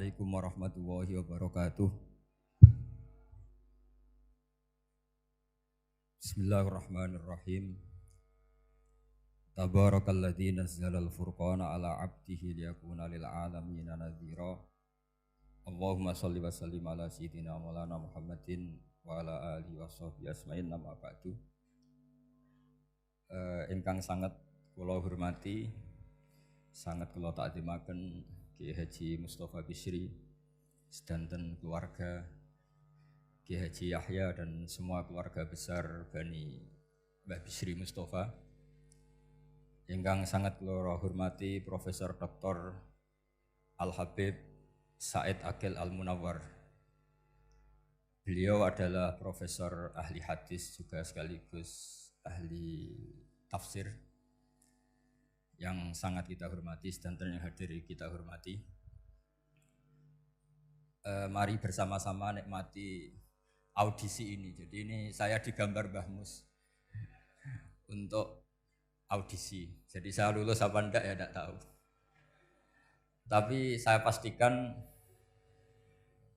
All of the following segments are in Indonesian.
Assalamualaikum warahmatullahi wabarakatuh. Bismillahirrahmanirrahim. Tabarakalladzi nazzalal furqana ala 'abdihi liyakuna lil 'alamina nadhira. Allahumma shalli wa sallim ala sayyidina Maulana Muhammadin wa ala alihi washabbihi asma'in amma ba'du. Ingkang sangat kula hormati, sangat kula takzimaken Kiai Haji Mustofa Bisri, sedanten keluarga Kiai Haji Yahya dan semua keluarga besar Bani Mbah Bisri Mustofa. Ingkang sangat kula hormati Profesor Dr. Al Habib Said Aqil Al Munawwar. Beliau adalah profesor ahli hadis juga sekaligus ahli tafsir yang sangat kita hormati, sedanten yang hadir kita hormati. Mari bersama-sama nikmati audisi ini. Jadi ini saya digambar Mbah Mus untuk audisi. Jadi saya lulus apa enggak ya enggak tahu. Tapi saya pastikan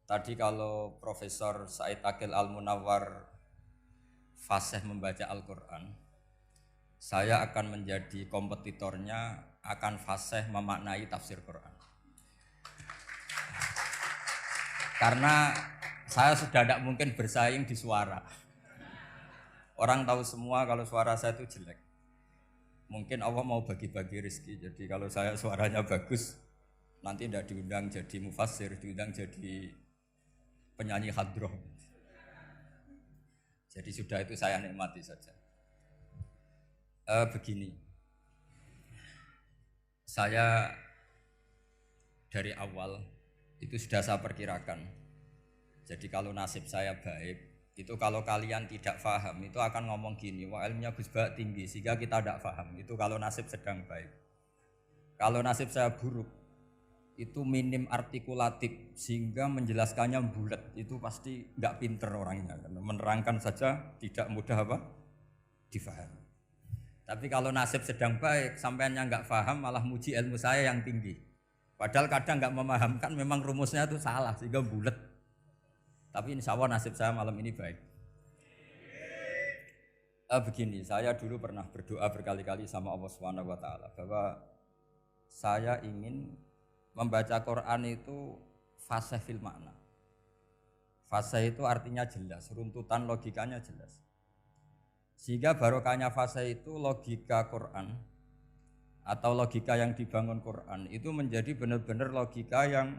tadi kalau Profesor Said Aqil Al Munawwar fasih membaca Al-Quran, saya akan menjadi kompetitornya, akan fasih memaknai tafsir Quran. Karena saya sudah tidak mungkin bersaing di suara. Orang tahu semua kalau suara saya itu jelek. Mungkin Allah mau bagi-bagi rezeki. Jadi kalau saya suaranya bagus, nanti tidak diundang jadi mufassir, diundang jadi penyanyi hadroh. Jadi sudah itu saya nikmati saja. Begini, saya dari awal itu sudah saya perkirakan. Jadi kalau nasib saya baik, itu kalau kalian tidak paham itu akan ngomong gini, wah ilmunya Gus Bak tinggi sehingga kita tidak paham. Itu kalau nasib sedang baik. Kalau nasib saya buruk, itu minim artikulatif sehingga menjelaskannya bulat. Itu pasti nggak pinter orangnya. Menerangkan saja tidak mudah apa? Difahami. Tapi kalau nasib sedang baik, sampeannya nggak paham malah muji ilmu saya yang tinggi. Padahal kadang nggak memahamkan, memang rumusnya itu salah sehingga bulat. Tapi insya Allah nasib saya malam ini baik. Begini, saya dulu pernah berdoa berkali-kali sama Allah SWT bahwa saya ingin membaca Quran itu fasih fil makna. Fasih itu artinya jelas, runtutan logikanya jelas. Sehingga barokahnya fase itu logika Quran atau logika yang dibangun Quran itu menjadi benar-benar logika yang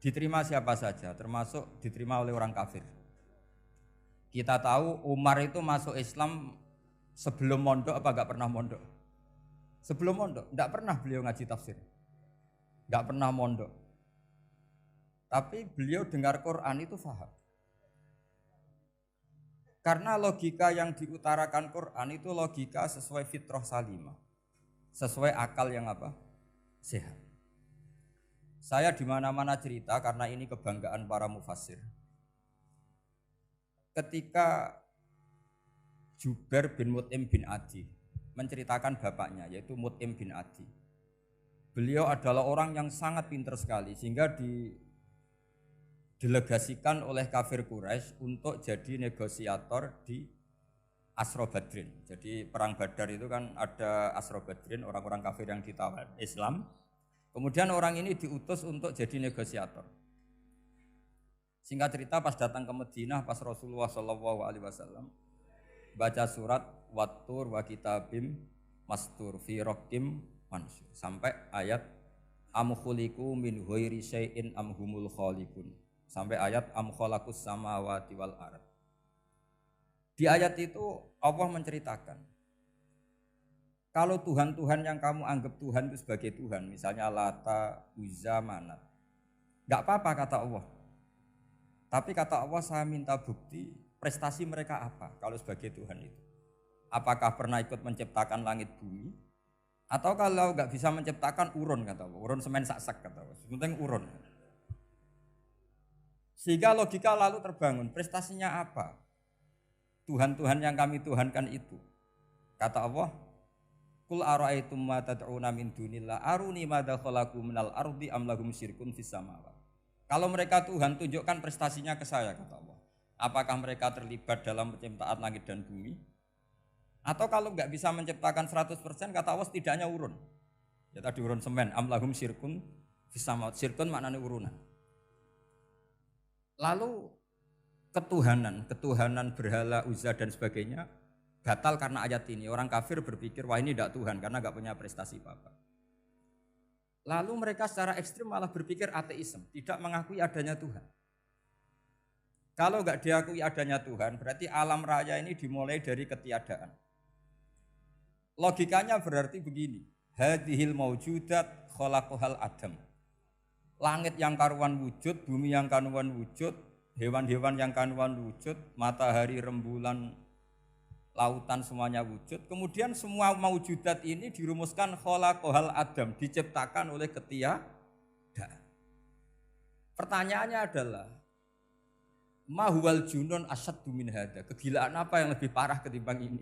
diterima siapa saja, termasuk diterima oleh orang kafir. Kita tahu Umar itu masuk Islam sebelum mondok apa enggak pernah mondok? Sebelum mondok, enggak pernah beliau ngaji tafsir. Enggak pernah mondok. Tapi beliau dengar Quran itu paham. Karena logika yang diutarakan Quran itu logika sesuai fitrah salimah. Sesuai akal yang apa? Sehat. Saya di mana-mana cerita karena ini kebanggaan para mufassir. Ketika Jubair bin Mut'im bin Adi menceritakan bapaknya yaitu Mut'im bin Adi. Beliau adalah orang yang sangat pintar sekali sehingga didelegasikan oleh kafir Quraisy untuk jadi negosiator di Asra Badrin. Jadi perang Badar itu kan ada Asra Badrin, orang-orang kafir yang ditawar Islam. Kemudian orang ini diutus untuk jadi negosiator. Singkat cerita pas datang ke Madinah, pas Rasulullah SAW baca surat Wattur wa kitabim mastur fi raqim mansur sampai ayat am khuliqu min ghairi syai'in am humul khaliqun. Sampai ayat am khalaqus samawati wal ard. Di ayat itu Allah menceritakan kalau Tuhan-Tuhan yang kamu anggap Tuhan itu sebagai Tuhan, misalnya Lata, Uzza, Manat, enggak apa-apa kata Allah. Tapi kata Allah saya minta bukti prestasi mereka apa kalau sebagai Tuhan itu. Apakah pernah ikut menciptakan langit bumi? Atau kalau enggak bisa menciptakan urun kata Allah, urun semen sak-sak kata Allah. Penting urun. Sehingga logika lalu terbangun, prestasinya apa? Tuhan-Tuhan yang kami tuhankan itu. Kata Allah, Qul ara'aytum ma tad'una min dunillah aruni madza khalaqu minal ardi am lahum syirkun fis samawati. Kalau mereka Tuhan, tunjukkan prestasinya ke saya, kata Allah. Apakah mereka terlibat dalam penciptaan langit dan bumi? Atau kalau nggak bisa menciptakan 100%, kata Allah setidaknya urun. Ya tadi urun semen, amlahum syirkun fisamawat. Syirkun maknanya urunan. Lalu ketuhanan berhala, Uzza dan sebagainya batal karena ayat ini. Orang kafir berpikir, wah ini tidak Tuhan karena nggak punya prestasi apa-apa. Lalu mereka secara ekstrim malah berpikir ateisme, tidak mengakui adanya Tuhan. Kalau nggak diakui adanya Tuhan, berarti alam raya ini dimulai dari ketiadaan. Logikanya berarti begini, hadhil maujudat khalaqahal adam. Langit yang karuan wujud, bumi yang karuan wujud, hewan-hewan yang karuan wujud, matahari, rembulan, lautan semuanya wujud. Kemudian semua maujudat ini dirumuskan khalaqahal adam, diciptakan oleh ketiadaan. Pertanyaannya adalah ma huwal junun asyaddu min hada. Kegilaan apa yang lebih parah ketimbang ini?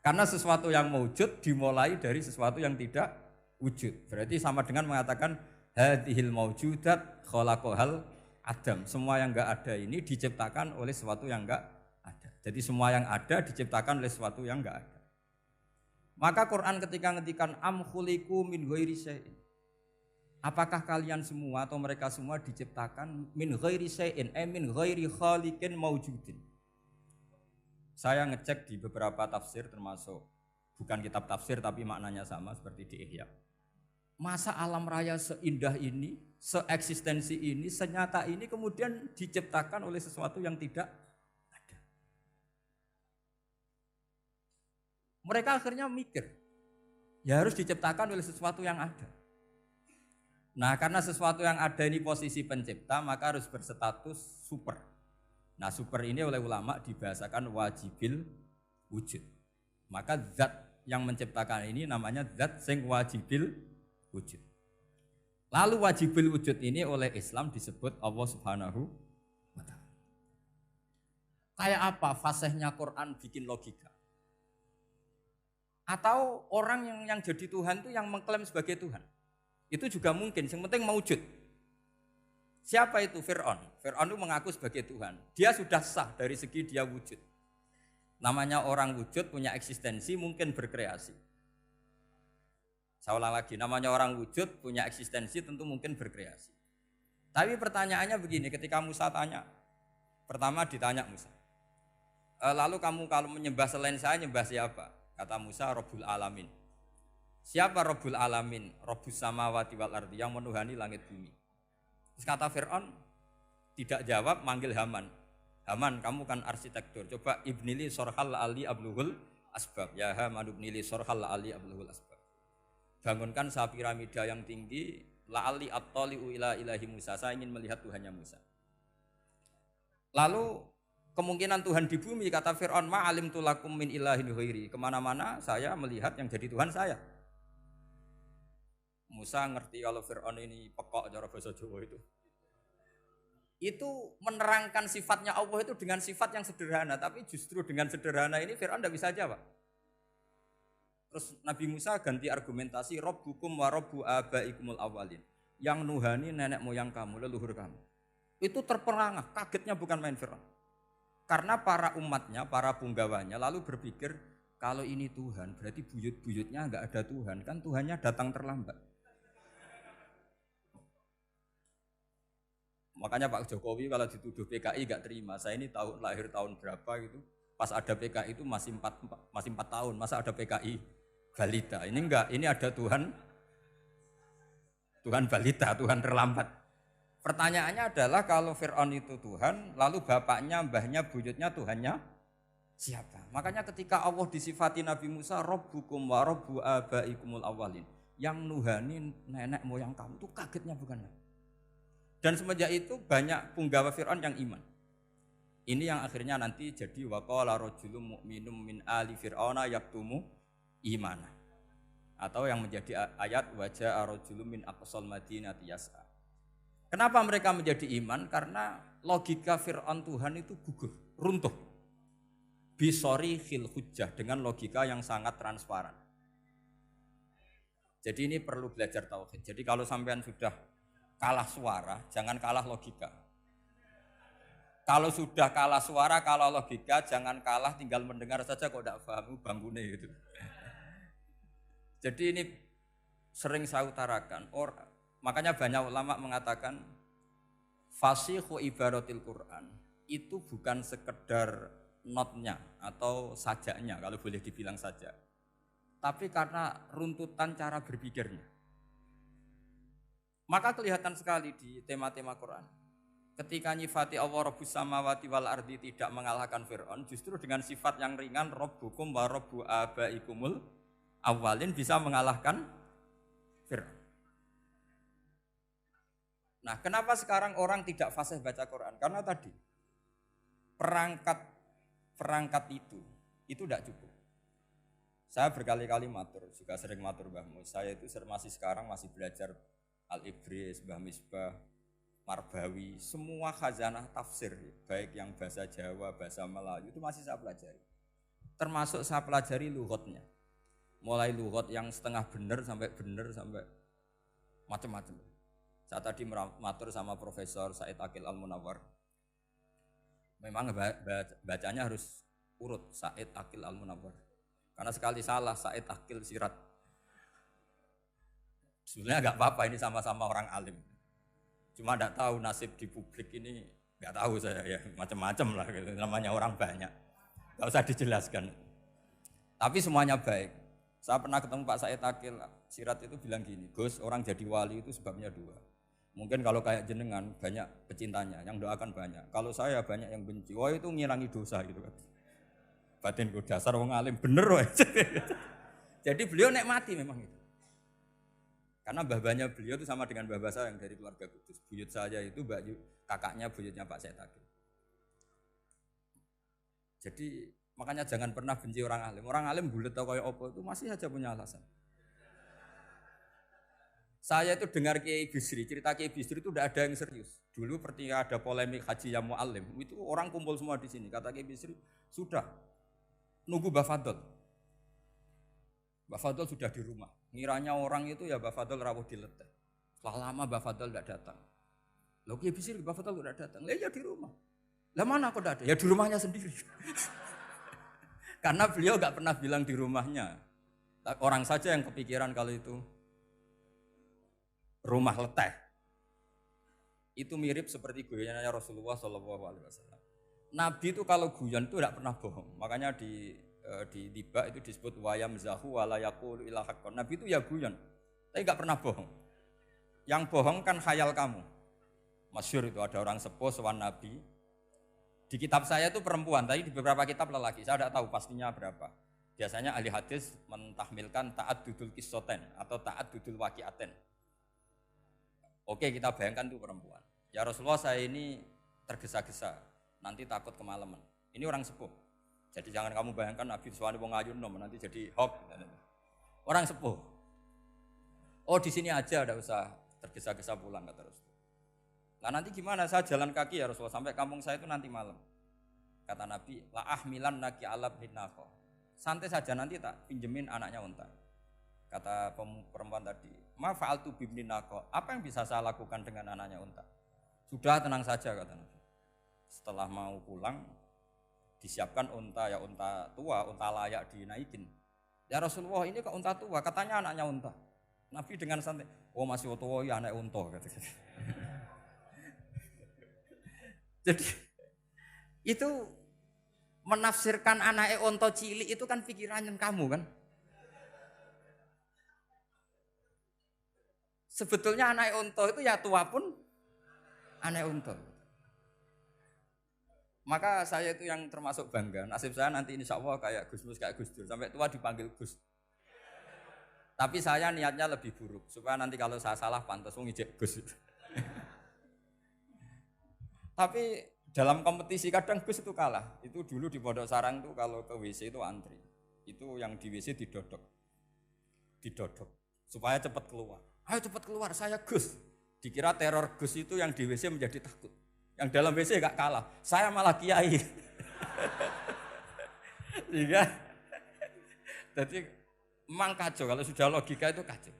Karena sesuatu yang wujud dimulai dari sesuatu yang tidak wujud. Berarti sama dengan mengatakan hadhil maujudat khalaqahal adam. Semua yang enggak ada ini diciptakan oleh sesuatu yang enggak ada. Jadi semua yang ada diciptakan oleh sesuatu yang enggak ada. Maka Quran ketika ngetikan am khuliqu min ghairi syai'in. Apakah kalian semua atau mereka semua diciptakan min ghairi syai'in, min ghairi khaliqin maujudin. Saya ngecek di beberapa tafsir termasuk bukan kitab tafsir tapi maknanya sama seperti di Ihya. Masa alam raya seindah ini, seeksistensi ini, senyata ini kemudian diciptakan oleh sesuatu yang tidak ada. Mereka akhirnya mikir, ya harus diciptakan oleh sesuatu yang ada. Nah karena sesuatu yang ada ini posisi pencipta, maka harus berstatus super. Nah super ini oleh ulama dibahasakan wajibil wujud. Maka zat yang menciptakan ini namanya zat sing wajibil wujud. Lalu wajibil wujud ini oleh Islam disebut Allah Subhanahu wa ta'ala. Kayak apa fasihnya Quran bikin logika? Atau orang yang jadi Tuhan itu yang mengklaim sebagai Tuhan? Itu juga mungkin, yang penting mewujud. Siapa itu Fir'aun? Fir'aun itu mengaku sebagai Tuhan. Dia sudah sah dari segi dia wujud. Namanya orang wujud punya eksistensi mungkin berkreasi. Saya ulang lagi, namanya orang wujud punya eksistensi tentu mungkin berkreasi. Tapi pertanyaannya begini, ketika Musa tanya, pertama ditanya Musa, lalu kamu kalau menyembah selain saya, nyembah siapa? Kata Musa, Rabbul Alamin. Siapa Rabbul Alamin? Rabbus samawati wal ardi, yang menuhani langit bumi. Terus kata Fir'aun, tidak jawab, manggil Haman. Haman, kamu kan arsitektur, coba ibnili sorhal ali abluhul asbab. Ya Haman ibnili sorhal ali abluhul asbab. Bangunkan satu piramida yang tinggi, la'ali at-tali'u ila ilahi Musa. Saya ingin melihat Tuhannya Musa. Lalu kemungkinan Tuhan di bumi, kata Fir'aun, ma'alim tulakum min ilahin ghairi. Kemana-mana saya melihat yang jadi Tuhan saya. Musa ngerti kalau Fir'aun ini pekok cara bahasa Jawa itu. Itu menerangkan sifatnya Allah itu dengan sifat yang sederhana. Tapi justru dengan sederhana ini Fir'aun tidak bisa jawab. Terus Nabi Musa ganti argumentasi, Rabbukum wa Rabbu abaikumul awalin. Yang nuhani nenek moyang kamu, leluhur kamu. Itu terperangah, kagetnya bukan main Fir'aun. Karena para umatnya, para punggawanya lalu berpikir, kalau ini Tuhan berarti buyut-buyutnya enggak ada Tuhan. Kan Tuhannya datang terlambat. Makanya Pak Jokowi kalau dituduh PKI enggak terima. Saya ini lahir tahun berapa gitu. Pas ada PKI itu masih 4 tahun. Masa ada PKI balita? Ini enggak, ini ada Tuhan balita, Tuhan terlambat. Pertanyaannya adalah kalau Fir'aun itu Tuhan, lalu bapaknya, mbahnya, buyutnya Tuhannya siapa? Makanya ketika Allah disifati Nabi Musa, Rabbukum wa Rabbu abaikumul awalin. Yang nuhani nenek moyang kamu, itu kagetnya bukan? Dan semenjak itu banyak punggawa Fir'aun yang iman. Ini yang akhirnya nanti jadi waqala rajulun mu'minum min ali fir'auna yaktumu imana. Atau yang menjadi ayat wajah rajulun min aqsal madinati yas'a. Kenapa mereka menjadi iman? Karena logika Fir'aun Tuhan itu gugur, runtuh. Bisori khil hujjah, dengan logika yang sangat transparan. Jadi ini perlu belajar tauhid. Jadi kalau sampean sudah kalah suara, jangan kalah logika. Kalau sudah kalah suara, kalah logika, jangan kalah tinggal mendengar saja kok tidak paham bangunnya gitu. Jadi ini sering saya utarakan. Makanya banyak ulama mengatakan fasihu ibaratil Quran itu bukan sekedar notnya atau sajaknya kalau boleh dibilang saja. Tapi karena runtutan cara berpikirnya. Maka kelihatan sekali di tema-tema Quran. Ketika nyifati Allah Rabbus samawati wal ardi tidak mengalahkan Fir'aun, justru dengan sifat yang ringan Rabbukum wa Rabbu abaikumul awalin bisa mengalahkan Fir'aun. Nah, kenapa sekarang orang tidak fasih baca Quran? Karena tadi perangkat itu tidak cukup. Saya berkali-kali matur, juga sering matur Mbah Mus. Saya itu masih belajar Al-Ibris, Mbah Misbah, Marbawi, semua khazanah tafsir, baik yang bahasa Jawa, bahasa Melayu, itu masih saya pelajari. Termasuk saya pelajari lughatnya. Mulai lughat yang setengah benar sampai macam-macam. Saya tadi matur sama Profesor Said Aqil Al-Munawwar. Memang bacanya harus urut Said Aqil Al-Munawwar. Karena sekali salah Said Aqil Sirat. Sebenarnya enggak apa-apa, ini sama-sama orang alim. Cuma enggak tahu nasib di publik ini, enggak tahu saya ya, macam-macam lah gitu. Namanya orang banyak. Enggak usah dijelaskan. Tapi semuanya baik. Saya pernah ketemu Pak Said Aqil Sirat itu bilang gini, Gus, orang jadi wali itu sebabnya dua. Mungkin kalau kayak jenengan banyak pecintanya, yang doakan banyak. Kalau saya banyak yang benci, wah itu ngirangi dosa gitu kan. Batinku dasar wong alim bener wah. Jadi beliau nikmati memang itu. Karena babanya beliau itu sama dengan babah saya yang dari keluarga Kudus. Buyut saya itu kakaknya buyutnya Pak Said Aqil. Jadi makanya jangan pernah benci orang alim. Orang alim bulet atau kayak apa itu masih saja punya alasan. Saya itu dengar Kiai Bisri, cerita Kiai Bisri itu tidak ada yang serius. Dulu ketika ada polemik haji yang mu'alim, itu orang kumpul semua di sini. Kata Kiai Bisri, sudah nunggu Mbah Fadl. Mbah Fadl sudah di rumah. Ngiranya orang itu ya Mbah Fadl rawuh dileteh. Setelah lama Mbah Fadl tidak datang. Loh Kiai Bisri, Mbah Fadl tidak datang. Lah ya di rumah. Lah mana kok tidak ada? Ya di rumahnya sendiri. Karena beliau enggak pernah bilang di rumahnya. Orang saja yang kepikiran kalau itu rumah leteh. Itu mirip seperti guyannya Rasulullah SAW. Nabi itu kalau guyon itu tidak pernah bohong. Makanya di tiba itu disebut wayam zahu wala yaqulu illa haqqan. Nabi itu ya guyon, tapi enggak pernah bohong. Yang bohong kan khayal kamu. Masyhur itu ada orang sepuh sowan Nabi. Di kitab saya itu perempuan, tapi di beberapa kitab lelaki. Saya tidak tahu pastinya berapa. Biasanya ahli hadis mentahmilkan taat dudul kisoten atau taat dudul waqiaten. Oke, kita bayangkan itu perempuan. Ya Rasulullah, saya ini tergesa-gesa, nanti takut kemalaman. Ini orang sepuh. Jadi jangan kamu bayangkan Nabi Suwani wong ayu nom nanti jadi hoax. Orang sepuh. Oh di sini aja, tidak usah tergesa-gesa pulang kata Rasulullah. Nah nanti gimana? Saya jalan kaki ya Rasulullah sampai kampung saya itu nanti malam. Kata Nabi, la ahmilan naki alab hinako. Santai saja nanti tak pinjemin anaknya unta. Kata perempuan tadi, ma fa'altu bibni nako. Apa yang bisa saya lakukan dengan anaknya unta? Sudah tenang saja kata Nabi. Setelah mau pulang, disiapkan unta, ya unta tua, unta layak dinaikin. Ya Rasulullah ini kok unta tua, katanya anaknya unta. Nabi dengan santai, oh masih tua ya anak unta kata. Jadi itu menafsirkan anaknya unta cilik itu kan pikirannya kamu kan. Sebetulnya anak unta itu ya tua pun anak unta. Maka saya itu yang termasuk bangga. Nasib saya nanti insya Allah kayak Gus Mus, kayak Gus Dur. Sampai tua dipanggil Gus. Tapi saya niatnya lebih buruk. Supaya nanti kalau saya salah pantas ngijek Gus. Tapi dalam kompetisi kadang Gus itu kalah. Itu dulu di Pondok Sarang itu kalau ke WC itu antri. Itu yang di WC didodok. Supaya cepat keluar. Ayo cepat keluar, saya Gus. Dikira teror Gus itu yang di WC menjadi takut. Yang dalam WC gak kalah, saya malah kiai. Iya. Jadi memang kacau, kalau sudah logika itu kacau.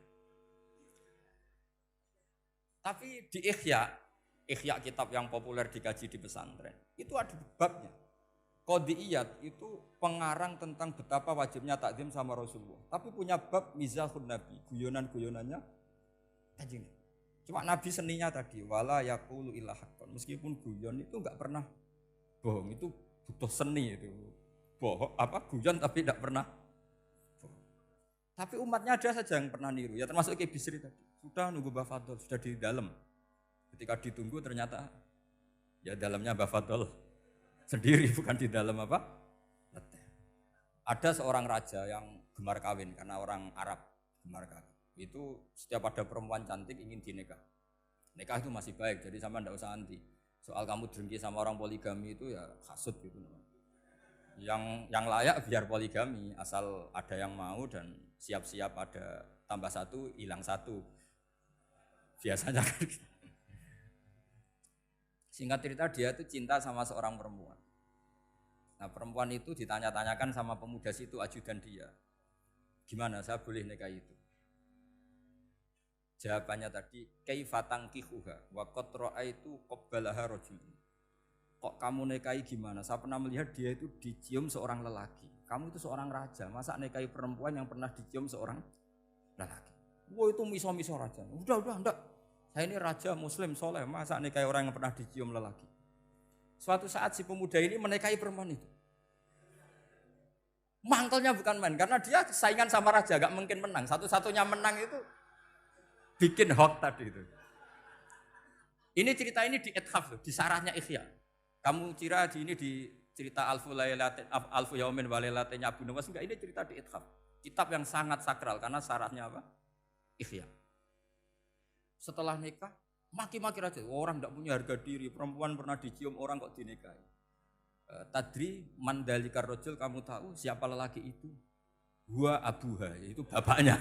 Tapi di Ihya kitab yang populer dikaji di pesantren, itu ada babnya. Qadiyat itu pengarang tentang betapa wajibnya takzim sama Rasulullah. Tapi punya bab mizahun Nabi, guyonan-guyonannya Kanjeng Nabi. Cuma Nabi seninya tadi, wala yaqulu illa haqqan. Meskipun guyon itu enggak pernah bohong, itu butuh seni itu. Bohong guyon tapi tidak pernah bohong. Tapi umatnya ada saja yang pernah niru, ya termasuk Ki Bisri tadi. Sudah nunggu Mbah Fadl, sudah di dalam. Ketika ditunggu ternyata ya dalamnya Mbah Fadl sendiri, bukan di dalam leteh. Ada seorang raja yang gemar kawin karena orang Arab gemar kawin. Itu setiap ada perempuan cantik ingin dinikah. Nikah itu masih baik, jadi sama ndak usah anti. Soal kamu dengki sama orang poligami itu ya hasut gitu. Yang layak biar poligami, asal ada yang mau dan siap-siap ada tambah satu, hilang satu. Biasanya kan gitu. Singkat cerita dia itu cinta sama seorang perempuan. Nah perempuan itu ditanya-tanyakan sama pemuda situ ajudan dia. Gimana saya boleh nikah itu? Jawabannya tadi, kaifatang kihuha wa qad ra'aitu qabbalaha rajulun. Kok kamu nikahi gimana? Saya pernah melihat dia itu dicium seorang lelaki. Kamu itu seorang raja, masa nikahi perempuan yang pernah dicium seorang lelaki? Wah itu miso-miso raja. Udah enggak. Saya ini raja muslim soleh, masa nikahi orang yang pernah dicium lelaki? Suatu saat si pemuda ini menikahi perempuan itu. Mangkelnya bukan main, karena dia saingan sama raja, gak mungkin menang. Satu-satunya menang itu bikin hoax tadi itu. Ini cerita ini di Ithaf, di sarahnya Ihya. Kamu kira di cerita Alfu Yaumin Walailatinnya Abu Nawas, enggak, ini cerita di Ithaf. Kitab yang sangat sakral, karena sarahnya apa? Ihya. Setelah nikah, maki-maki raja. Orang tidak punya harga diri, perempuan pernah dicium orang kok dinikahi. Tadri mandalikar rojul, kamu tahu siapa lelaki itu? Gua abuha, itu bapaknya.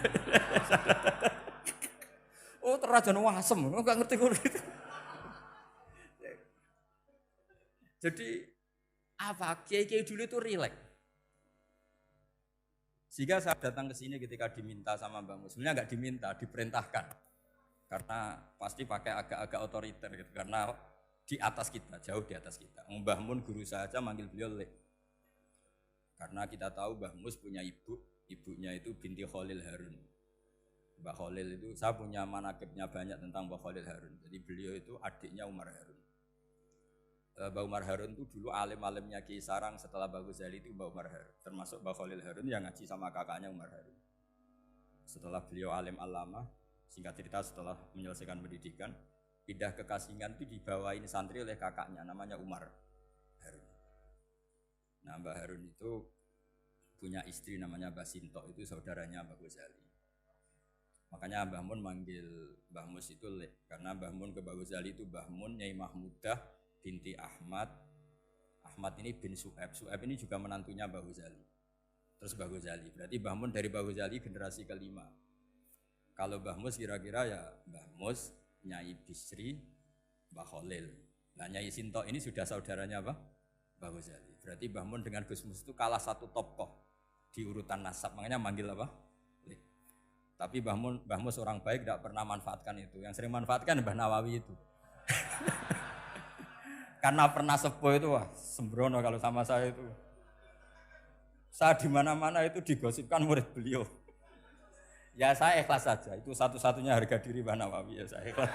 Oh terajan wasem, enggak ngerti gitu. Jadi apa? Kiai-kiai dulu itu rileks. Sehingga saya datang ke sini ketika diminta sama Mbak Mus. Sebenarnya enggak diminta, diperintahkan. Karena pasti pakai agak-agak otoriter gitu. Karena di atas kita, jauh di atas kita. Mbah Mun guru saya aja manggil beliau Lek. Karena kita tahu Mbah Mus punya ibu, ibunya itu binti Khalil Harun. Mbah Khalil itu, saya punya manakibnya banyak tentang Mbah Khalil Harun. Jadi beliau itu adiknya Umar Harun. Mbah Umar Harun itu dulu alim-alimnya Ki Sarang, setelah Mbah Ghazali itu Mbah Umar Harun. Termasuk Mbah Khalil Harun yang ngaji sama kakaknya Umar Harun. Setelah beliau alim alama, singkat cerita setelah menyelesaikan pendidikan, pindah ke Kasingan itu dibawain santri oleh kakaknya, namanya Umar Harun. Nah Mbah Harun itu punya istri namanya Mbah Sinto, itu saudaranya Mbah Ghazali. Makanya Mbah Mun manggil Mbah Mus itu Lek, karena Mbah Mun ke Mbah Ghazali itu Mbah Mun Nyai Mahmudah binti Ahmad. Ahmad ini bin Su'aib. Su'aib ini juga menantunya Mbah Ghazali. Terus Mbah Ghazali, berarti Mbah Mun dari Mbah Ghazali generasi kelima. Kalau Mbah Mus kira-kira ya Mbah Mus, Nyai Bisri, Mbah Khalil. Nah Nyai Sinto ini sudah saudaranya apa? Mbah Ghazali. Berarti Mbah Mun dengan Gus Mus itu kalah satu tokoh di urutan nasab. Makanya manggil apa? Lek. Tapi Mbah Mus orang baik tidak pernah manfaatkan itu. Yang sering manfaatkan Mbah Nawawi itu. Karena pernah sepuh itu, wah sembrono kalau sama saya itu. Saya di mana-mana itu digosipkan murid beliau. Ya saya ikhlas saja, itu satu-satunya harga diri Mbah Nawawi, ya saya ikhlas.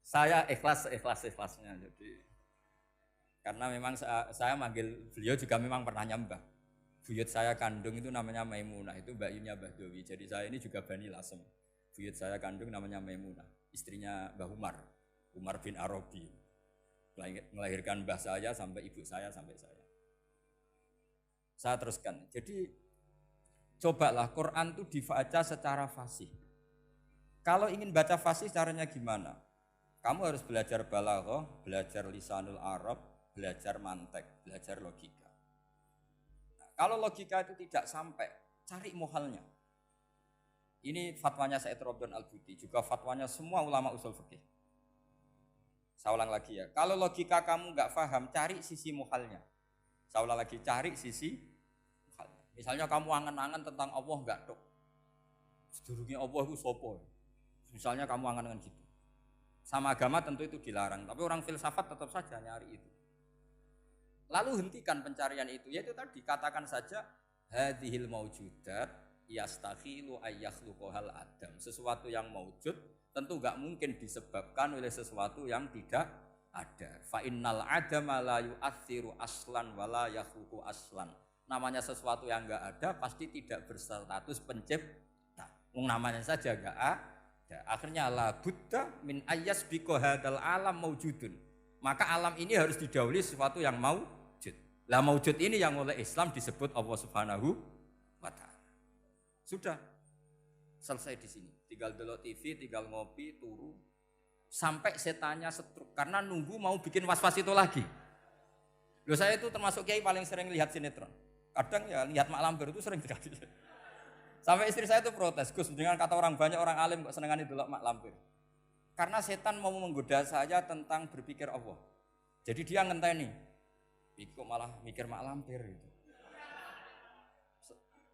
Saya ikhlasnya, jadi karena memang saya manggil beliau juga memang pernah nyembah. Buyut saya kandung itu namanya Maimunah, itu Mbak Yunya Mbah Dowi. Jadi saya ini juga Bani Lasem. Buyut saya kandung namanya Maimunah, istrinya Mbah Umar bin Arabi. Melahirkan mbah saya sampai ibu saya sampai saya. Saya teruskan. Jadi cobalah Quran itu dibaca secara fasih. Kalau ingin baca fasih caranya gimana? Kamu harus belajar balaghah, belajar lisanul Arab, belajar mantek, belajar logika. Nah, kalau logika itu tidak sampai, cari muhalnya. Ini fatwanya Said Robdon Al-Buti, juga fatwanya semua ulama usul fikih. Saya ulang lagi ya, kalau logika kamu nggak paham, cari sisi muhalnya. Saya ulang lagi, cari sisi muhalnya. Misalnya kamu angan-angan tentang Allah nggak dok. Sedurunge Allah itu sapa? Misalnya kamu angan-angan gitu. Sama agama tentu itu dilarang, tapi orang filsafat tetap saja nyari itu. Lalu hentikan pencarian itu, yaitu tadi katakan saja hadhil maujudat yastakhilu ayyakhluqahal adam. Sesuatu yang maujud tentu enggak mungkin disebabkan oleh sesuatu yang tidak ada. Fa innal adama la yu'athiru aslan wala yakhluqu aslan. Namanya sesuatu yang enggak ada pasti tidak berstatus pencipta. Namanya saja enggak ada. Akhirnya la buddha min ayyasbiqa hadzal alam maujudun. Maka alam ini harus didahului sesuatu yang maujud. Lah maujud ini yang oleh Islam disebut Allah Subhanahu wa taala. Sudah selesai di sini. Tinggal delok TV, tinggal ngopi, turu sampai setannya setruk karena nunggu mau bikin was-was itu lagi. Loh saya itu termasuk kiai paling sering lihat sinetron. Kadang ya lihat Mak Lampir itu sering sekali. Sampai istri saya itu protes, Gus, dengan kata orang banyak orang alim kok senengan itu Mak Lampir. Karena setan mau menggoda saya tentang berpikir Allah. Jadi dia ngenteni. Kok malah mikir Mak Lampir gitu.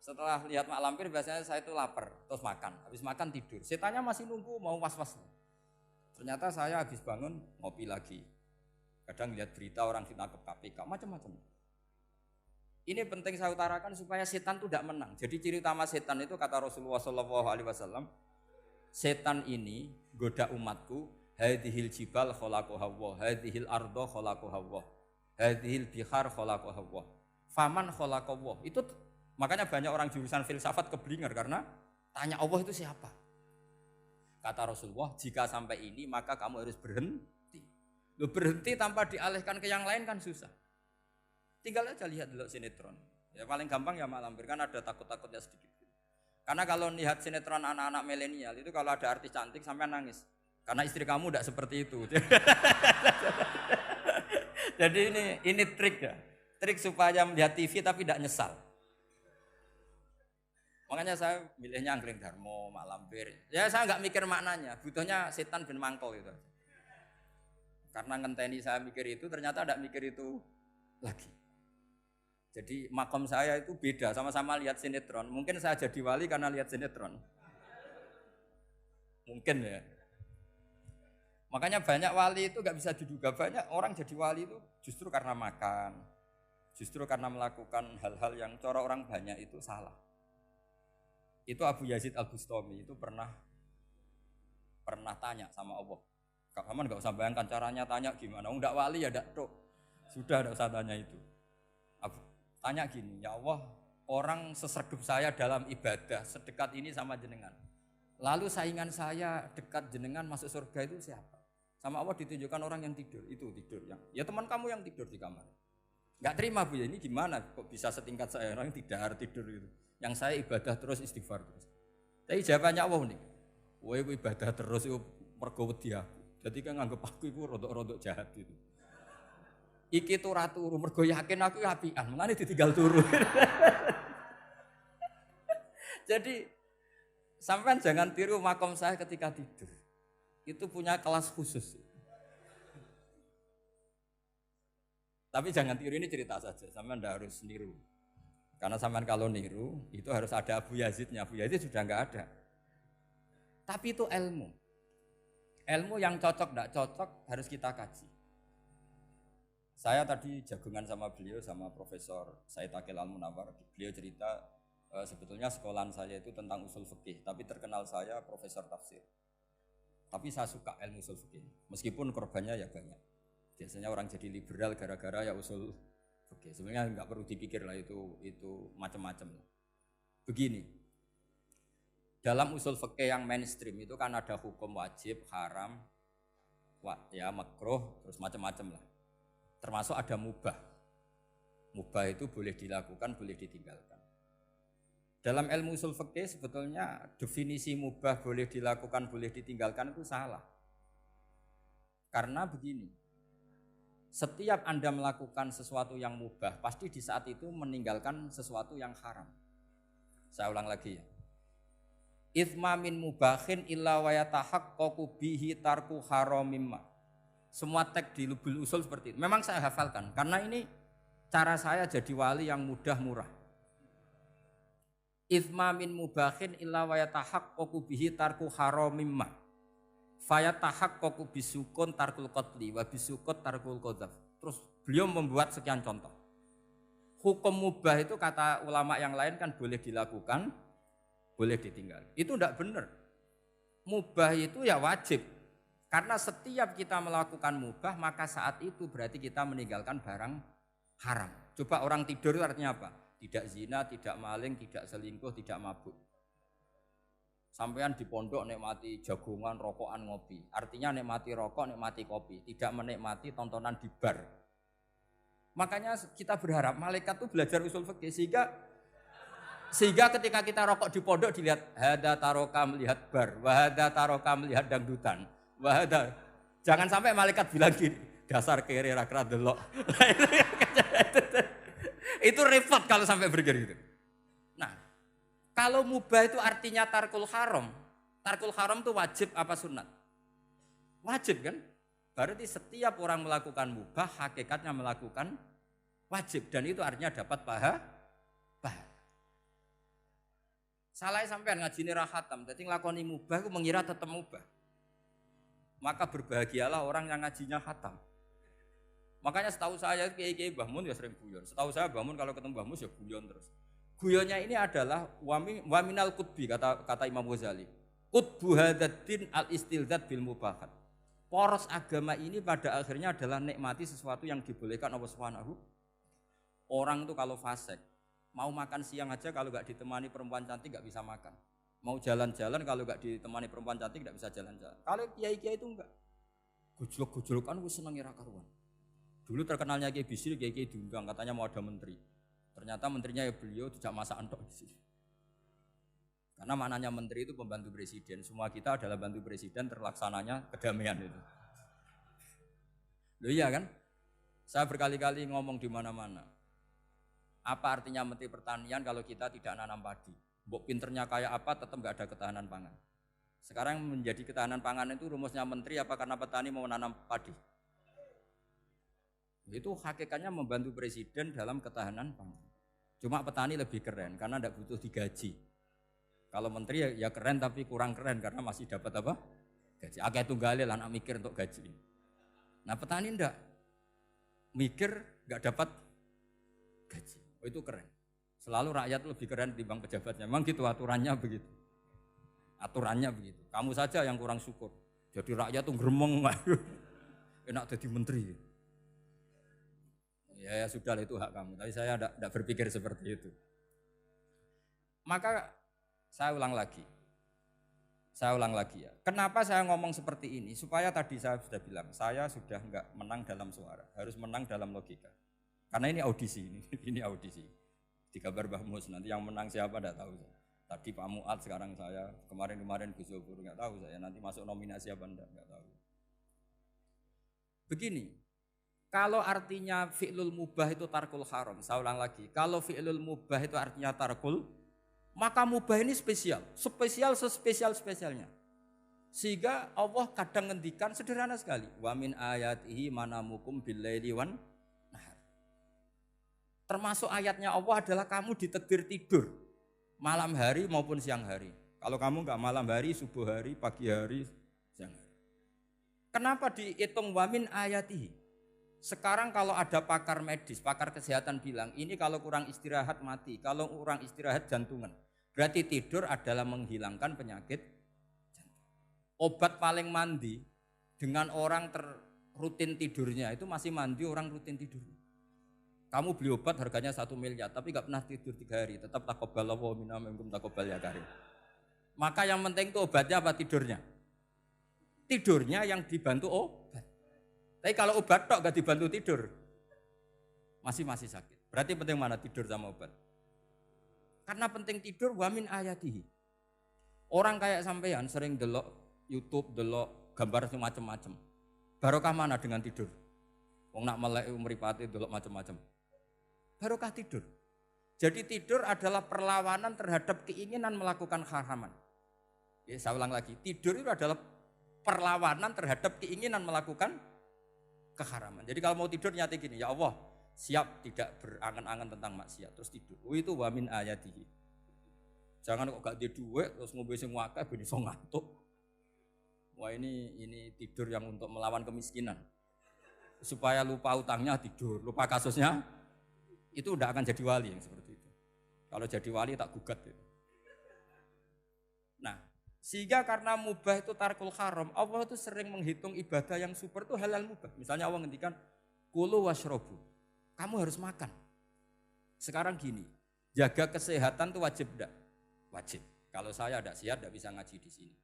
Setelah lihat Mak Lampir biasanya saya itu lapar, terus makan. Habis makan tidur. Setannya masih nunggu mau was-was. Ternyata saya habis bangun ngopi lagi. Kadang lihat berita orang ditangkap KPK, macam-macam. Ini penting saya utarakan supaya setan itu tidak menang. Jadi ciri utama setan itu kata Rasulullah SAW, setan ini goda umatku, hadhil jibal khalaqaha Allah, hadhil ardo khalaqaha Allah, hadhil bihar khalaqaha Allah, faman khalaqaha Allah. Itu makanya banyak orang jurusan filsafat keblinger karena tanya Allah itu siapa. Kata Rasulullah, jika sampai ini maka kamu harus berhenti. Loh, berhenti tanpa dialihkan ke yang lain kan susah. Tinggal aja lihat dulu sinetron. Ya paling gampang ya Mak Lampir, kan ada takut-takutnya sedikit. Karena kalau lihat sinetron anak-anak milenial itu kalau ada artis cantik sampai nangis. Karena istri kamu tidak seperti itu. Jadi ini trik ya. Trik supaya melihat TV tapi tidak nyesal. Makanya saya milihnya Anggreng Darmo, Mak Lampir. Ya saya nggak mikir maknanya, butuhnya setan bin mangkol itu. Karena ngenteni saya mikir itu, ternyata tidak mikir itu lagi. Jadi makom saya itu beda, sama-sama lihat sinetron. Mungkin saya jadi wali karena lihat sinetron. Mungkin ya. Makanya banyak wali itu nggak bisa diduga. Banyak orang jadi wali itu justru karena makan. Justru karena melakukan hal-hal yang cara orang banyak itu salah. Itu Abu Yazid Al-Bustami itu pernah tanya sama Allah. Kak Haman nggak usah bayangkan caranya tanya gimana. Enggak wali ya enggak tok. Sudah enggak usah tanya itu. Tanya gini, ya Allah, orang sesregep saya dalam ibadah sedekat ini sama jenengan. Lalu saingan saya dekat jenengan masuk surga itu siapa? Sama Allah ditunjukkan orang yang tidur, itu tidur yang. Ya teman kamu yang tidur di kamar. Enggak terima Bu ya, ini gimana kok bisa setingkat saya orang yang tidur itu. Yang saya ibadah terus istighfar terus. Tapi jawabannya Allah nih. Kowe ibadah terus itu mergo wedi aku. Jadi kan nganggep aku itu rodok-rodok jahat gitu. Iki tuh ratu mergo yakin aku apian, mulane ditinggal turu. Jadi sampean jangan tiru makom saya ketika tidur. Itu punya kelas khusus. Tapi jangan tiru, ini cerita saja, sampean ndak harus niru. Karena sampean kalau niru itu harus ada Abu Yazidnya. Abu Yazid sudah enggak ada. Tapi itu ilmu. Ilmu yang cocok enggak cocok harus kita kaji. Saya tadi jagungan sama beliau, sama Profesor Said Akil Al-Munawar. Beliau cerita sebetulnya sekolahan saya itu tentang usul fikih, tapi terkenal saya Profesor Tafsir. Tapi saya suka ilmu usul fikih, meskipun korbannya ya banyak. Biasanya orang jadi liberal gara-gara ya usul fikih. Sebenarnya nggak perlu dipikir lah itu macam-macam. Begini, dalam usul fikih yang mainstream itu kan ada hukum wajib, haram, ya makruh, terus macam-macam lah. Termasuk ada mubah. Mubah itu boleh dilakukan, boleh ditinggalkan. Dalam ilmu usul fikih sebetulnya definisi mubah boleh dilakukan, boleh ditinggalkan itu salah. Karena begini, setiap Anda melakukan sesuatu yang mubah, pasti di saat itu meninggalkan sesuatu yang haram. Saya ulang lagi ya. Itsma min mubahin illa wa yatahaqqaqu bihi tarku haramimma. Semua teks di Lubul Usul seperti itu. Memang saya hafalkan karena ini cara saya jadi wali yang mudah murah. Itsma min mubahin illa wa yatahaqqaqu bihi tarku haramimma. Fayatahaqqaqu bisukun tarkul qatli wa bisukut tarkul qadzaf. Terus beliau membuat sekian contoh. Hukum mubah itu kata ulama yang lain kan boleh dilakukan, boleh ditinggal. Itu tidak benar. Mubah itu ya wajib. Karena setiap kita melakukan mubah maka saat itu berarti kita meninggalkan barang haram. Coba orang tidur itu artinya apa? Tidak zina, tidak maling, tidak selingkuh, tidak mabuk. Sampean di pondok nikmati jagungan, rokokan, ngopi. Artinya nikmati rokok, nikmati kopi. Tidak menikmati tontonan di bar. Makanya kita berharap malaikat itu belajar usul fikih sehingga ketika kita rokok di pondok dilihat hada taroka melihat bar, wahada taroka melihat dangdutan, wahada. Jangan sampai malaikat bilang gini, dasar kere rakra delok. Itu repot kalau sampai bergerak gitu. Nah, kalau mubah itu artinya tarkul haram. Tarkul haram itu wajib apa sunat? Wajib kan? Berarti setiap orang melakukan mubah hakikatnya melakukan wajib dan itu artinya dapat pahala. Salah sampean ngajine ra khatam, dadi nglakoni mubah iku mengira tetep mubah. Maka berbahagialah orang yang ngajinya khatam. Makanya setahu saya kiai-kiai Mbah Mun ya sering guyon. Setahu saya Mbah Mun kalau ketemu Mbah Mus ya guyon terus. Guyonnya ini adalah waminal qutbi kata Imam Ghazali. Qutbu hadzal al-istilzat bil mubahat. Poros agama ini pada akhirnya adalah nikmati sesuatu yang dibolehkan Allah Subhanahu. Orang itu kalau fasik, mau makan siang aja kalau enggak ditemani perempuan cantik enggak bisa makan. Mau jalan-jalan kalau enggak ditemani perempuan cantik enggak bisa jalan-jalan. Kalau kiai-kiai itu enggak. Gojlok-gojlokan wis seneng ira karuan. Dulu terkenalnya Kiai Bisri, Kiai diundang katanya mau ada menteri. Ternyata menterinya ya beliau tidak masakan tok di sini. Karena maknanya menteri itu pembantu presiden. Semua kita adalah bantu presiden terlaksananya kedamaian itu. Loh iya kan? Saya berkali-kali ngomong di mana-mana. Apa artinya menteri pertanian kalau kita tidak nanam padi? Mbok pinternya kayak apa tetap enggak ada ketahanan pangan. Sekarang menjadi ketahanan pangan itu rumusnya menteri apa karena petani mau nanam padi? Itu hakikatnya membantu presiden dalam ketahanan pangan. Cuma petani lebih keren karena tidak butuh digaji. Kalau menteri ya keren tapi kurang keren karena masih dapat apa? Gaji. Akeh tunggalnya lah anak mikir untuk gaji. Nah petani enggak mikir enggak dapat gaji. Oh itu keren. Selalu rakyat lebih keren dibanding pejabatnya. Memang gitu aturannya begitu. Aturannya begitu. Kamu saja yang kurang syukur. Jadi rakyat tuh gremeng. Enak jadi menteri. Ya sudah itu hak kamu, tapi saya tidak berpikir seperti itu. Maka saya ulang lagi ya. Kenapa saya ngomong seperti ini? Supaya tadi saya sudah bilang, saya sudah enggak menang dalam suara, harus menang dalam logika. Karena ini audisi, ini audisi. Di kabar Mbah Mus, nanti yang menang siapa tidak tahu saya. Tadi Pak Muat, sekarang saya, kemarin Gus Zobur enggak tahu saya, nanti masuk nominasi apa enggak tahu. Begini. Kalau artinya fi'lul mubah itu tarkul haram, saya ulang lagi. Kalau fi'lul mubah itu artinya tarkul, maka mubah ini spesial sespesialnya. Sehingga Allah kadang ngendikan sederhana sekali. Wa min ayatihi manamukum billaili wan nahar. Termasuk ayatnya Allah adalah kamu ditegir tidur malam hari maupun siang hari. Kalau kamu enggak malam hari, subuh hari, pagi hari, siang hari. Kenapa dihitung wa min ayatihi? Sekarang kalau ada pakar medis, pakar kesehatan bilang, ini kalau kurang istirahat mati, kalau kurang istirahat jantungan. Berarti tidur adalah menghilangkan penyakit jantung. Obat paling mandi dengan orang rutin tidurnya, itu masih mandi orang rutin tidur. Kamu beli obat harganya 1 miliar, tapi gak pernah tidur 3 hari, tetap taqabbalallahu minna minkum taqabbal ya karim. Maka yang penting itu obatnya apa tidurnya? Tidurnya yang dibantu obat. Tapi kalau obat tok gak dibantu tidur, masih sakit. Berarti penting mana tidur sama obat? Karena penting tidur wamin ayatihi. Orang kayak sampean sering delok YouTube, delok gambar semacam-macam. Barokah mana dengan tidur? Wong nak melek mripate delok macam-macam. Barokah tidur. Jadi tidur adalah perlawanan terhadap keinginan melakukan haraman. Ya, saya ulang lagi, tidur itu adalah perlawanan terhadap keinginan melakukan keharaman. Jadi kalau mau tidur nyati gini, ya Allah, siap tidak berangan-angan tentang maksiat terus tidur. Oh itu wa min ayatihi. Jangan kok gak di duit terus ngombe sing akeh ben iso ngantuk. Wah ini tidur yang untuk melawan kemiskinan. Supaya lupa utangnya tidur, lupa kasusnya, itu udah akan jadi wali yang seperti itu. Kalau jadi wali tak gugat itu. Nah, sehingga karena mubah itu tarkul haram, Allah itu sering menghitung ibadah yang super itu halal mubah. Misalnya Allah ngendikan kulu washrobu, kamu harus makan. Sekarang gini, jaga kesehatan itu wajib enggak? Wajib. Kalau saya tidak sehat tidak bisa ngaji di sini.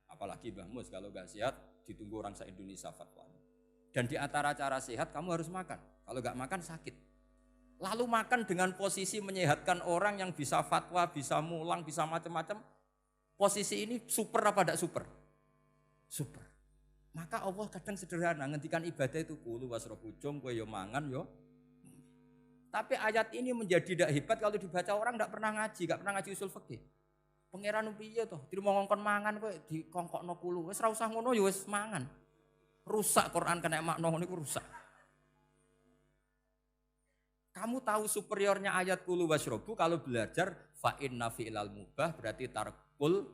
Apalagi Mbah Mus kalau nggak sehat ditunggu orang se-Indonesia fatwanya. Dan di antara cara sehat kamu harus makan. Kalau nggak makan sakit. Lalu makan dengan posisi menyehatkan orang yang bisa fatwa, bisa mulang, bisa macam-macam. Posisi ini super apa tidak super? Super. Maka Allah kadang sederhana ngendikan ibadah itu kulu wasrobu jom kowe yo mangan yo. Tapi ayat ini menjadi tidak hebat kalau dibaca orang tidak pernah ngaji, nggak pernah ngaji usul fikih. Pangeran piye toh? Dirimo ngongkon mangan kowe dikongkokno kulu. Wis ora usah ngono ya wis mangan. Rusak Quran kena makna niku rusak. Kamu tahu superiornya ayat kulu wasrobu kalau belajar fa inna fi'lal mubah berarti tarkul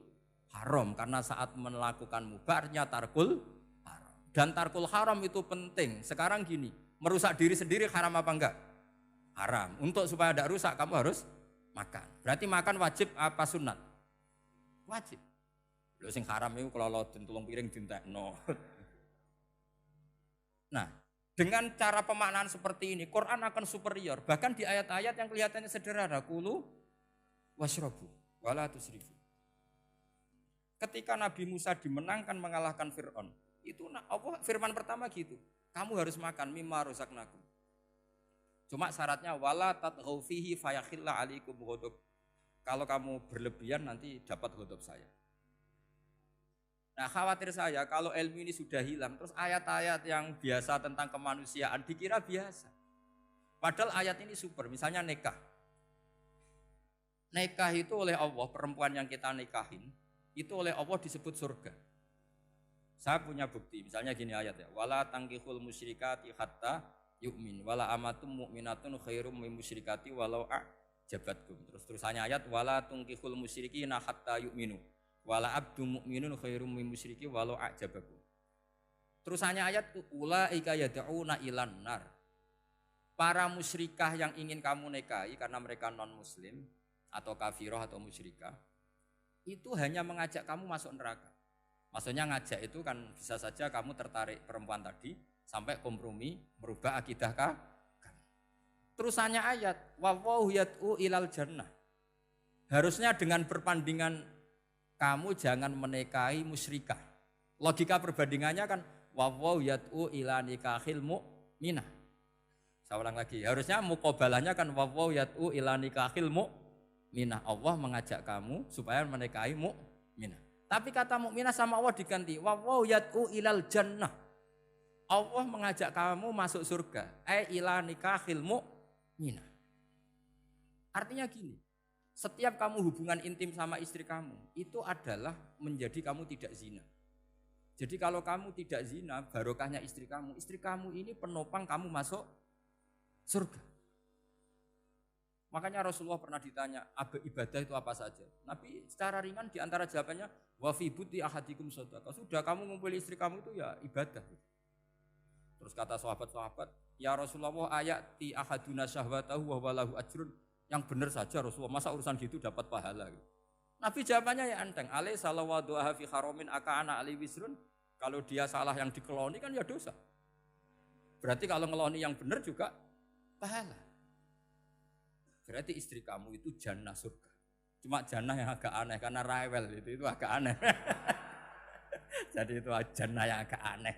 haram karena saat melakukan mubah artinya tarkul haram. Dan tarkul haram itu penting. Sekarang gini, merusak diri sendiri haram apa enggak? Haram. Untuk supaya tidak rusak kamu harus makan. Berarti makan wajib apa sunat? Wajib. Lho sing haram itu kalau loden tulung piring dintekno. Nah, dengan cara pemaknaan seperti ini Quran akan superior. Bahkan di ayat-ayat yang kelihatannya sederhana, kulu washrobu wala tusrifu. Ketika Nabi Musa dimenangkan mengalahkan Fir'aun, itu Allah firman pertama gitu. Kamu harus makan mimma rozaqnakum. Cuma syaratnya wala tatghaw fihi fayakhilla alaikum ghadab. Kalau kamu berlebihan nanti dapat ghadab saya. Nah, khawatir saya kalau ilmu ini sudah hilang terus ayat-ayat yang biasa tentang kemanusiaan dikira biasa. Padahal ayat ini super, misalnya nikah. Nikah itu oleh Allah, perempuan yang kita nikahin itu oleh Allah disebut surga. Saya punya bukti, misalnya gini ayat ya, wala tangkihul musyrikati hatta yu'min wala amatum mu'minatun khairum min musyrikati walau a'jabatkum. Terusannya ayat wala tangkihul musyrikina hatta yu'minu wala abdu mu'minun khairum min musyriki walau a'jabakum. Terusannya ayat ulaika yad'una ilan nar. Para musyrikah yang ingin kamu nikahi karena mereka non muslim atau kafirah atau musyrikah itu hanya mengajak kamu masuk neraka. Maksudnya ngajak itu kan bisa saja kamu tertarik perempuan tadi sampai kompromi merubah akidah kamu. Terusannya ayat wallahu yad'u ilal jannah. Harusnya dengan perbandingan kamu jangan menikahi musyrikah. Logika perbandingannya kan wallahu yad'u ila nikahil mu'minah. Saya ulang lagi, harusnya muqabalahnya kan wallahu yad'u ila nikahil mu'minah. Allah mengajak kamu supaya menikahi mu'minah. Tapi kata mukminah sama Allah diganti wallahu yad'u ilal jannah. Allah mengajak kamu masuk surga. Ila nikahil mu'minah. Artinya gini, setiap kamu hubungan intim sama istri kamu itu adalah menjadi kamu tidak zina. Jadi kalau kamu tidak zina, barokahnya istri kamu ini penopang kamu masuk surga. Makanya Rasulullah pernah ditanya, ibadah itu apa saja? Nabi secara ringan di antara jawabannya, wa fi buti ahadikum shadaqah. Sudah kamu ngumpul istri kamu itu ya ibadah. Terus kata sahabat-sahabat, ya Rasulullah ayati ahaduna syahwatahu wa walahu ajrun. Yang benar saja Rasulullah, masa urusan gitu dapat pahala. Nabi jawabannya ya enteng, alai salawa doa fi haramin aka'ana ali wisrun. Kalau dia salah yang dikeloni kan ya dosa. Berarti kalau ngeloni yang benar juga pahala. Berarti istri kamu itu jannah surga. Cuma jannah yang agak aneh karena rewel itu agak aneh. Jadi itu jannah yang agak aneh.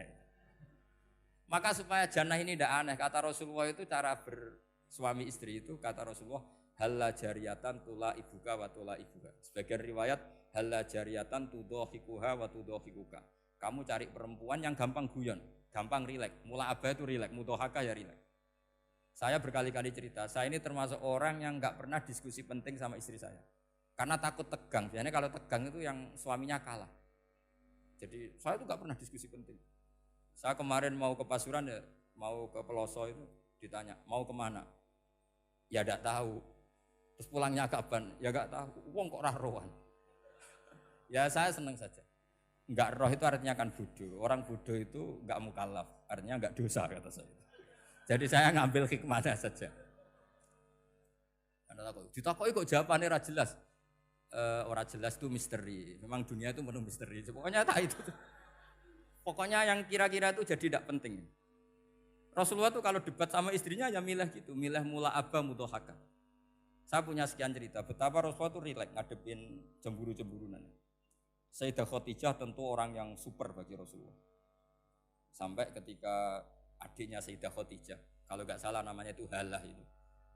Maka supaya jannah ini tidak aneh, kata Rasulullah itu cara bersuami istri itu kata Rasulullah halla jariyatan tula ibuka wa tula ibuka. Sebagian riwayat halla jariyatan tudhahikuha wa tudhahikuka. Kamu cari perempuan yang gampang guyon, gampang rileks. Mula abah itu rileks, mudhahaka ya rileks. Saya berkali-kali cerita, saya ini termasuk orang yang nggak pernah diskusi penting sama istri saya. Karena takut tegang, biasanya kalau tegang itu yang suaminya kalah. Jadi saya itu nggak pernah diskusi penting. Saya kemarin mau ke Pasuruan ya, mau ke Peloso itu ditanya, mau kemana? Ya nggak tahu. Terus pulangnya kapan? Ya enggak tahu. Wong kok rohan. Ya saya senang saja. Enggak roh itu artinya kan bodoh. Orang bodoh itu enggak mukallaf, artinya enggak dosa kata saya. Jadi saya ngambil hikmahnya saja. Karena ditakoki kok jawabannya ora jelas. Ora jelas itu misteri. Memang dunia itu penuh misteri. Pokoknya tak itu. Pokoknya yang kira-kira itu jadi tidak penting. Rasulullah tuh kalau debat sama istrinya ya milih gitu, milih mula abah mutohaka. Saya punya sekian cerita betapa Rasulullah tuh rileks ngadepin cemburu-cemburunan. Sayyidah Khadijah tentu orang yang super bagi Rasulullah. Sampai ketika adiknya Sayyidah Khadijah, kalau nggak salah namanya itu Halah itu.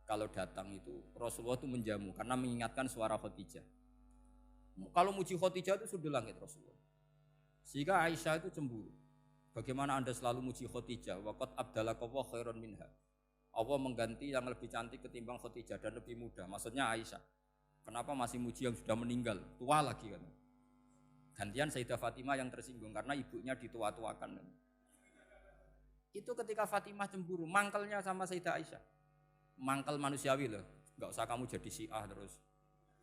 Kalau datang itu Rasulullah itu menjamu karena mengingatkan suara Khadijah. Kalau muji Khadijah itu sudah langit Rasulullah. Sehingga Aisyah itu cemburu. Bagaimana Anda selalu muji Khadijah? Waqad abdalakallahu khairan minha. Allah mengganti yang lebih cantik ketimbang Khadijah dan lebih muda. Maksudnya Aisyah. Kenapa masih muji yang sudah meninggal? Tua lagi kan. Gantian Sayyidah Fatimah yang tersinggung karena ibunya ditua-tuakan. Itu ketika Fatimah cemburu, mangkelnya sama Sayyidah Aisyah. Mangkel manusiawi loh. Enggak usah kamu jadi Syiah terus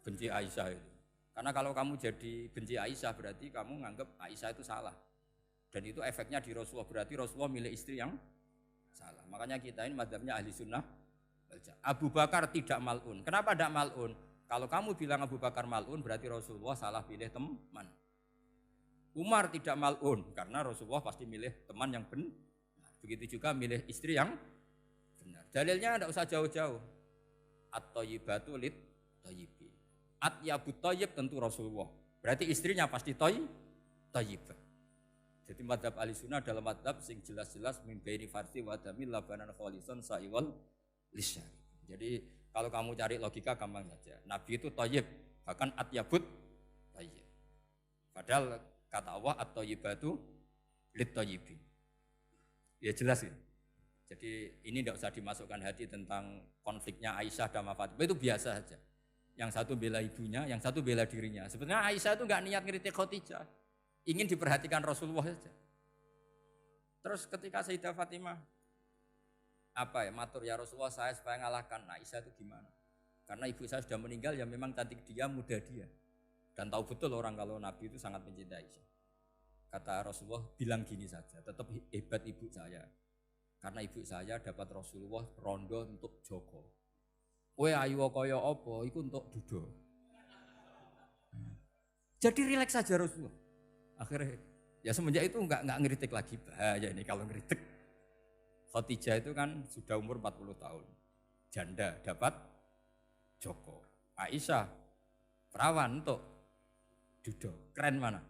benci Aisyah itu. Karena kalau kamu jadi benci Aisyah berarti kamu nganggap Aisyah itu salah. Dan itu efeknya di Rasulullah, berarti Rasulullah milih istri yang salah. Makanya kita ini madzhabnya ahli sunnah. Abu Bakar tidak mal'un. Kenapa tidak mal'un? Kalau kamu bilang Abu Bakar mal'un berarti Rasulullah salah pilih teman. Umar tidak mal'un karena Rasulullah pasti milih teman yang benar. Begitu juga milih istri yang benar. Dalilnya tidak usah jauh-jauh. At-thayyibatu lit-thayyibi. At-yabut thayyib tentu Rasulullah. Berarti istrinya pasti thayyibah. Jadi madzhab ahli sunnah adalah madzhab sing jelas-jelas min baini farsi wa damil labanan khalisan sa'iwal lisyari. Jadi kalau kamu cari logika gampang saja. Nabi itu thayyib, bahkan atyabut thayyib. Padahal kata Allah at-thayyibatu lit-thayyibi. Ya jelas ya. Jadi ini tidak usah dimasukkan hati tentang konfliknya Aisyah dan Fatimah, itu biasa saja. Yang satu bela ibunya, yang satu bela dirinya. Sebenarnya Aisyah itu enggak niat ngeritik Khadijah. Ingin diperhatikan Rasulullah saja. Terus ketika Sayyidah Fatimah matur ya Rasulullah saya supaya ngalahkan Aisyah itu gimana? Karena ibu saya sudah meninggal ya memang cantik dia, muda dia. Dan tahu betul orang kalau Nabi itu sangat mencintai Aisyah. Kata Rasulullah bilang gini saja, tetap hebat ibu saya. Karena ibu saya dapat Rasulullah rondo untuk Joko. Kowe ayu kaya apa iku untuk dudo. Jadi rileks saja Rasulullah. Akhirnya ya semenjak itu enggak ngeritik lagi, bahaya ini kalau ngeritik. Khadijah itu kan sudah umur 40 tahun. Janda dapat Joko. Aisyah perawan untuk dudo. Keren mana?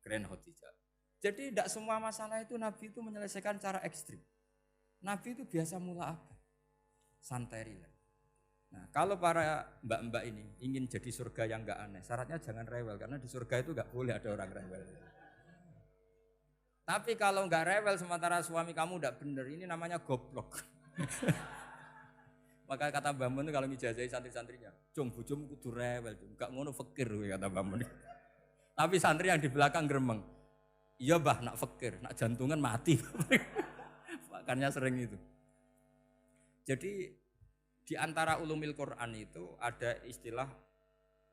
Keren Khadijah. Jadi tidak semua masalah itu Nabi itu menyelesaikan cara ekstrim. Nabi itu biasa mula apa? Santai rileks. Nah, kalau para mbak-mbak ini ingin jadi surga yang enggak aneh, syaratnya jangan rewel karena di surga itu enggak boleh ada orang rewel. Tapi kalau enggak rewel sementara suami kamu enggak benar, ini namanya goblok. Maka kata Mbah Mun kalau ngijazahi santri-santrinya, "Cung bojomu kudu rewel, enggak ngono fakir," kata Mbah Mun. Tapi santri yang di belakang gremeng. Iya, Mbah, nak fakir, nak jantungan mati. Makanya sering itu. Jadi di antara ulumil Quran itu ada istilah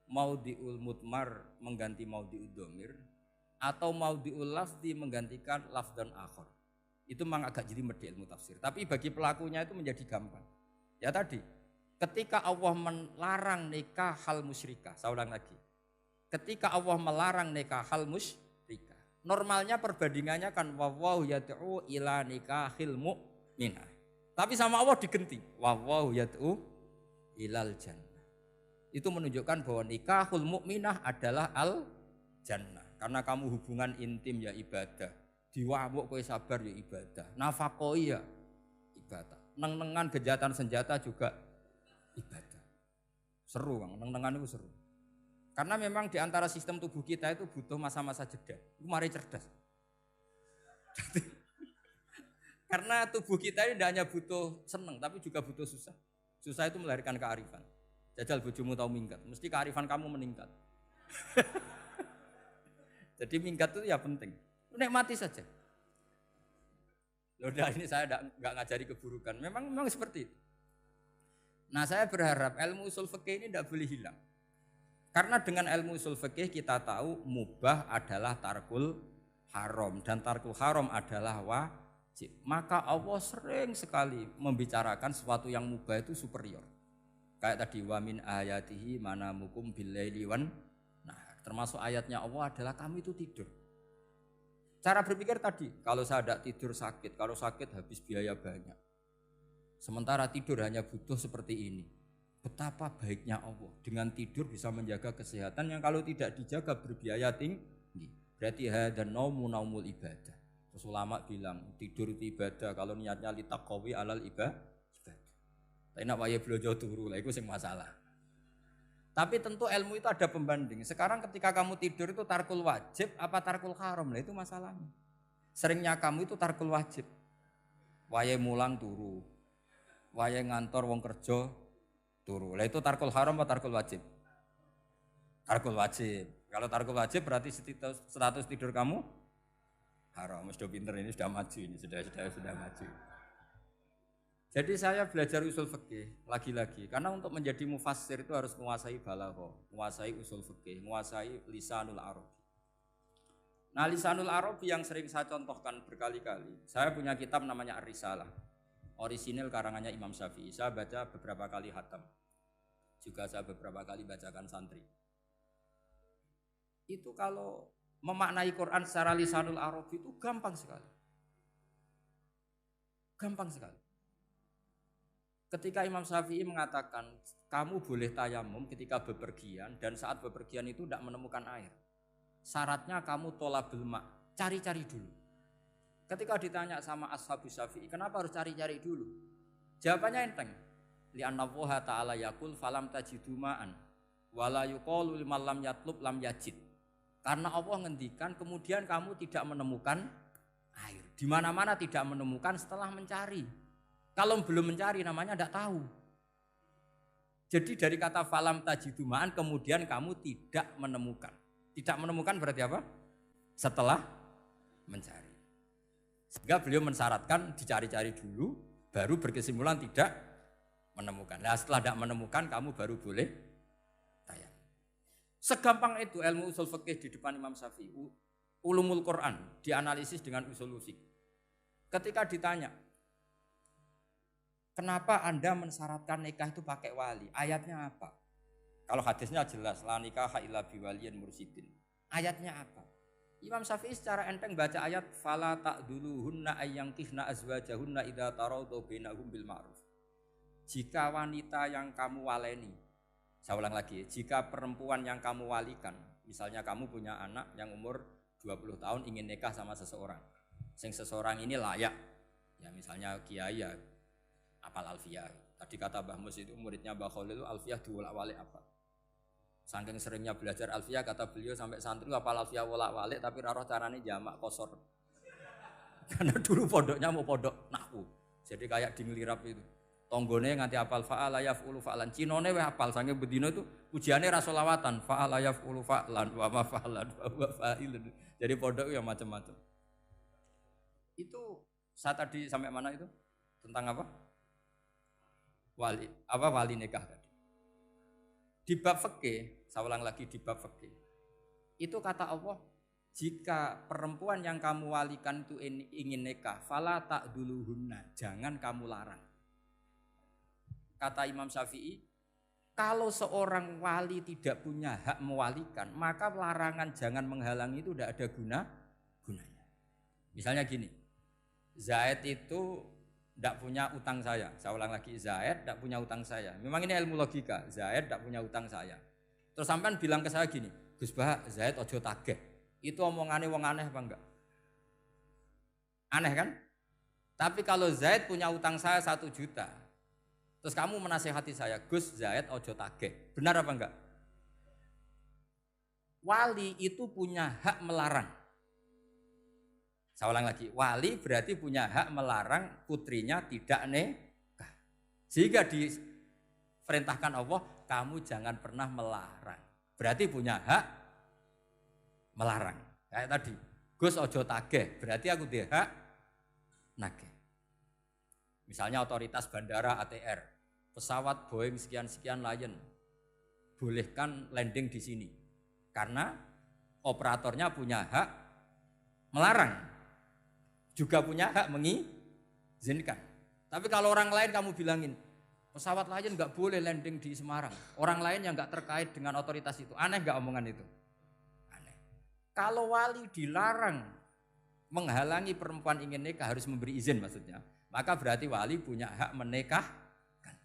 maudhi'ul mudmar mengganti maudhi'ud dhamir atau maudhi'ul lafzi menggantikan lafdzan akhar. Itu memang agak jadi medhi ilmu tafsir. Tapi bagi pelakunya itu menjadi gampang. Ya tadi, ketika Allah melarang nikah hal musyrikah, saya ulang lagi. Ketika Allah melarang nikah hal musyrikah, normalnya perbandingannya kan wallahu yad'u ila nikahil mu'minah. Tapi sama Allah digenti. Wallahu yad'u ilal jannah. Itu menunjukkan bahwa nikahul mukminah adalah al jannah. Karena kamu hubungan intim ya ibadah. Diwamuk kowe sabar ya ibadah. Nafakoi ya ibadah. Neng-nengan gejatan senjata juga ibadah. Seru Bang, neng-nengan itu seru. Karena memang di antara sistem tubuh kita itu butuh masa-masa jeda. Itu mari cerdas. Karena tubuh kita ini tidak hanya butuh seneng, tapi juga butuh susah. Susah itu melahirkan kearifan. Jajal bojomu tahu minggat, mesti kearifan kamu meningkat. Jadi minggat itu ya penting. Nikmati saja. Loh, ini saya nggak ngajari keburukan. Memang seperti itu. Nah saya berharap ilmu usul fikih ini tidak boleh hilang. Karena dengan ilmu usul fikih kita tahu mubah adalah tarkul haram dan tarkul haram adalah wajib. Maka Allah sering sekali membicarakan sesuatu yang mubah itu superior. Kayak tadi wa min ayatihi manamukum billaili wan nahar. Termasuk ayatnya Allah adalah kamu itu tidur. Cara berpikir tadi, kalau saya tidak tidur sakit, kalau sakit habis biaya banyak. Sementara tidur hanya butuh seperti ini. Betapa baiknya Allah dengan tidur bisa menjaga kesehatan yang kalau tidak dijaga berbiaya tinggi. Berarti dan naumul ibadah. Terus ulama bilang tidur itu ibadah kalau niatnya litaqawi alal ibadah. Tapi nak wae blojo turu lah itu sing masalah. Tapi tentu ilmu itu ada pembanding. Sekarang ketika kamu tidur itu tarkul wajib apa tarkul haram lah itu masalahnya. Seringnya kamu itu tarkul wajib. Wae mulang turu. Wae ngantor wong kerja turu. Lah itu tarkul haram atau tarkul wajib? Tarkul wajib. Kalau tarkul wajib berarti status tidur kamu haram. Sudah pinter ini sudah maju ini sudah maju. Jadi saya belajar usul fikih lagi-lagi karena untuk menjadi mufassir itu harus menguasai balaghah, menguasai usul fikih, menguasai lisanul Arab. Nah, lisanul Arab yang sering saya contohkan berkali-kali. Saya punya kitab namanya Ar-Risalah. Orisinil karangannya Imam Syafi'i. Saya baca beberapa kali khatam. Juga saya beberapa kali bacakan santri. Itu kalau memaknai Quran secara lisanul Arab itu gampang sekali. Gampang sekali. Ketika Imam Syafi'i mengatakan kamu boleh tayamum ketika bepergian dan saat bepergian itu tidak menemukan air. Syaratnya kamu tolabul ma, cari-cari dulu. Ketika ditanya sama ashabus Syafi'i, kenapa harus cari-cari dulu? Jawabannya enteng. Li'anna Allah ta'ala yaqul falam tajidu ma'an wala yuqalu liman lam yatlub lam yajid. Karena Allah ngendikan kemudian kamu tidak menemukan air. Di mana-mana tidak menemukan setelah mencari. Kalau belum mencari namanya tidak tahu. Jadi dari kata falam tajidumaan kemudian kamu tidak menemukan. Tidak menemukan berarti apa? Setelah mencari. Sehingga beliau mensyaratkan dicari-cari dulu baru berkesimpulan tidak menemukan. Nah setelah tidak menemukan kamu baru boleh tayang. Segampang itu ilmu usul fikih di depan Imam Syafi'i. Ulumul Quran dianalisis dengan usul fikih. Ketika ditanya kenapa Anda mensyaratkan nikah itu pakai wali? Ayatnya apa? Kalau hadisnya jelas, la nikaha illa biwaliyin mursyidin. Ayatnya apa? Imam Syafi'i secara enteng baca ayat fala ta'duluhunna ayyankihna azwajahunna idza tarawdu bainahum bil ma'ruf. Jika wanita yang kamu waleni, saya ulang lagi, jika perempuan yang kamu walikan, misalnya kamu punya anak yang umur 20 tahun ingin nikah sama seseorang. Seseorang ini layak. Ya misalnya kiai ya apal alfiyah. Tadi kata Mbah Mus itu muridnya Mbah Khalil itu alfiyah diwolak-walik apa. Saking seringnya belajar alfiyah kata beliau sampai santri apal alfiyah wolak-walik tapi roh carane jamak kosor. Karena dulu pondoknya mau pondok nahwu. Jadi kayak di nglirap itu. Tonggone nganti apal fa'ala yaf'ulu fa'lan. Cinone weh apal saking bedino itu ujiane ra selawatan fa'ala yaf'ulu fa'lan wa ma fa'lan wa fa'ilun. Jadi pondok ya macam-macam. Itu saya tadi sampai mana itu? Tentang apa? Wali nikah tadi. Di bab fikih, saya ulang lagi di bab fikih. Itu kata Allah, jika perempuan yang kamu walikan itu ingin nikah, fala ta'duluhunna, jangan kamu larang. Kata Imam Syafi'i, kalau seorang wali tidak punya hak mewalikan, maka larangan jangan menghalangi itu tidak ada gunanya. Misalnya gini, Zaid itu tidak punya utang saya ulang lagi, Zaid tidak punya utang saya. Memang ini ilmu logika, Zaid tidak punya utang saya. Terus sampean bilang ke saya gini, Gus Bah, Zaid ojo tagih. Itu omongannya wong aneh apa enggak? Aneh kan? Tapi kalau Zaid punya utang saya 1 juta, terus kamu menasihati saya, Gus Zaid ojo tagih. Benar apa enggak? Wali itu punya hak melarang. Saya ulang lagi, wali berarti punya hak melarang putrinya tidak nikah. Sehingga diperintahkan Allah, kamu jangan pernah melarang. Berarti punya hak melarang. Kayak tadi, Gus ojo tagih, berarti aku dia hak nagih. Misalnya otoritas bandara ATR, pesawat Boeing sekian-sekian Lion bolehkan landing di sini. Karena operatornya punya hak melarang, juga punya hak mengizinkan. Tapi kalau orang lain kamu bilangin, pesawat Lion nggak boleh landing di Semarang. Orang lain yang nggak terkait dengan otoritas itu, aneh nggak omongan itu? Aneh. Kalau wali dilarang menghalangi perempuan ingin nikah harus memberi izin maksudnya, maka berarti wali punya hak menikahkan.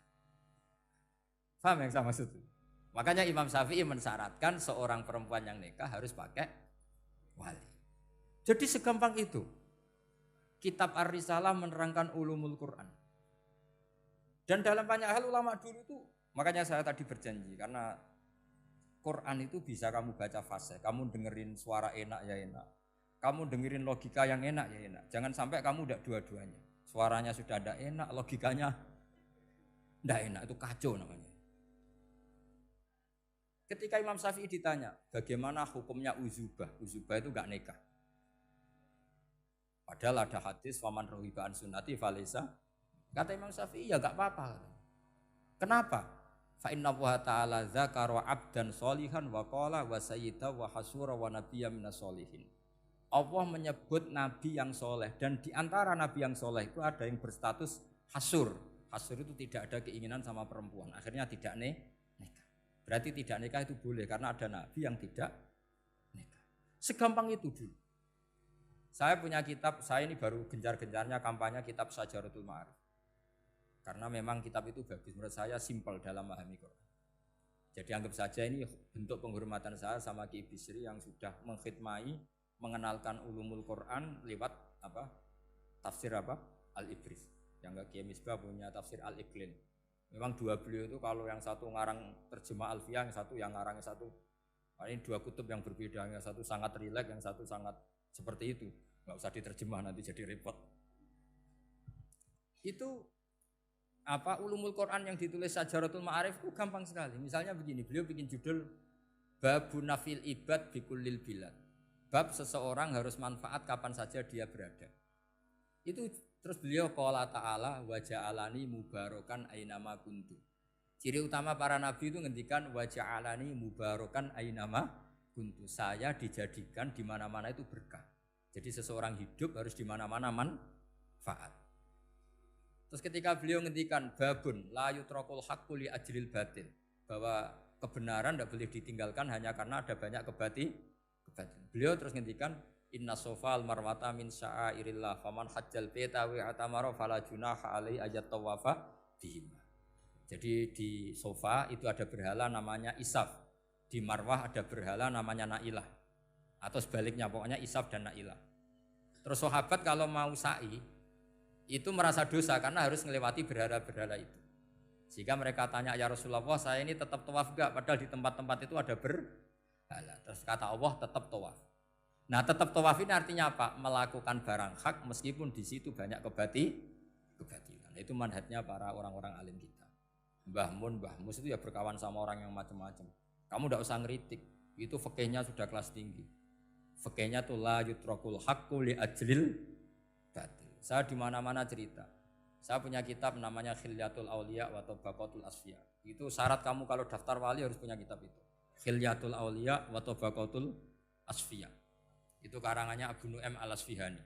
Paham yang saya maksud? Makanya Imam Syafi'i mensyaratkan seorang perempuan yang nikah harus pakai wali. Jadi segampang itu. Kitab Ar-Risalah menerangkan ulumul Quran. Dan dalam banyak hal ulama dulu itu, makanya saya tadi berjanji, karena Quran itu bisa kamu baca fase, kamu dengerin suara enak ya enak, kamu dengerin logika yang enak ya enak. Jangan sampai kamu udah dua-duanya. Suaranya sudah ada enak, logikanya tidak enak, itu kacau namanya. Ketika Imam Syafi'i ditanya, bagaimana hukumnya uzubah? Uzubah itu enggak nikah. Padahal ada hadis, waman rohiba an sunnati falesa. Kata Imam Syafi'i, ya enggak apa-apa. Kenapa? Fa inna Allah ta'ala zakara abdan solihan wa qala wa sayyida wa hasura wa nabiyya minas solihin. Allah menyebut nabi yang soleh, dan di antara nabi yang soleh itu ada yang berstatus hasur. Hasur itu tidak ada keinginan sama perempuan, akhirnya tidak nikah. Berarti tidak nikah itu boleh karena ada nabi yang tidak nikah. Segampang itu dulu. Saya punya kitab, saya ini baru gencar-gencarnya kampanye kitab Syajaratul Ma'arif. Karena memang kitab itu bagus, menurut saya simpel dalam memahami Quran. Jadi anggap saja ini bentuk penghormatan saya sama Ki Bisri yang sudah mengkhidmai, mengenalkan ulumul Quran lewat tafsir Al-Ibris. Yang Ki Misbah punya tafsir Al-Iqlin. Memang dua beliau itu kalau yang satu ngarang terjemah Alfiyah, yang satu yang ngarang satu. Ini dua kutub yang berbeda, yang satu sangat rileks, yang satu sangat seperti itu. Nggak usah diterjemah nanti jadi repot. Itu ulumul Quran yang ditulis Syajaratul Ma'arif itu gampang sekali. Misalnya begini, beliau bikin judul Babun Nafil Ibad Bikullil Bilad. Bab seseorang harus manfaat kapan saja dia berada. Itu terus beliau qala ta'ala wa ja'alani mubarakan ainama kuntu. Ciri utama para nabi itu ngendikan wa ja'alani mubarakan ainama kuntu. Saya dijadikan di mana-mana itu berkah. Jadi seseorang hidup harus di mana-mana manfaat. Terus ketika beliau ngendikan babun la yutrakul haqqu li ajril batil, bahwa kebenaran tidak boleh ditinggalkan hanya karena ada banyak kebatilan. Beliau terus ngendikan inna sofal marwata min sya'airillah faman hajjal baita wa atamara fala junaha alai ayat tawafa bihima. Jadi di Sofa itu ada berhala namanya Isaf, di Marwah ada berhala namanya Nailah, atau sebaliknya pokoknya Isaf dan Nailah. Terus sahabat kalau mau sa'i itu merasa dosa karena harus melewati berhala-berhala itu. Sehingga mereka tanya, ya Rasulullah, saya ini tetap tawaf enggak? Padahal di tempat-tempat itu ada berhala. Terus kata Allah, tetap tawaf. Nah, tetap tawaf ini artinya apa? Melakukan barang hak meskipun di situ banyak kebatilan. Itu manhajnya para orang-orang alim kita. Mbah Mus itu ya berkawan sama orang yang macam-macam. Kamu tidak usah ngeritik. Itu fikihnya sudah kelas tinggi. Fikihnya tuh la yutrakul haqqu li ajlil batil. Saya di mana-mana cerita. Saya punya kitab namanya Khilyatul Auliya wa Tabaqatul Asfiya. Itu syarat kamu kalau daftar wali harus punya kitab itu. Khilyatul Auliya wa Tabaqatul Asfiya. Itu karangannya Abu Nu'aim Al-Asfihani.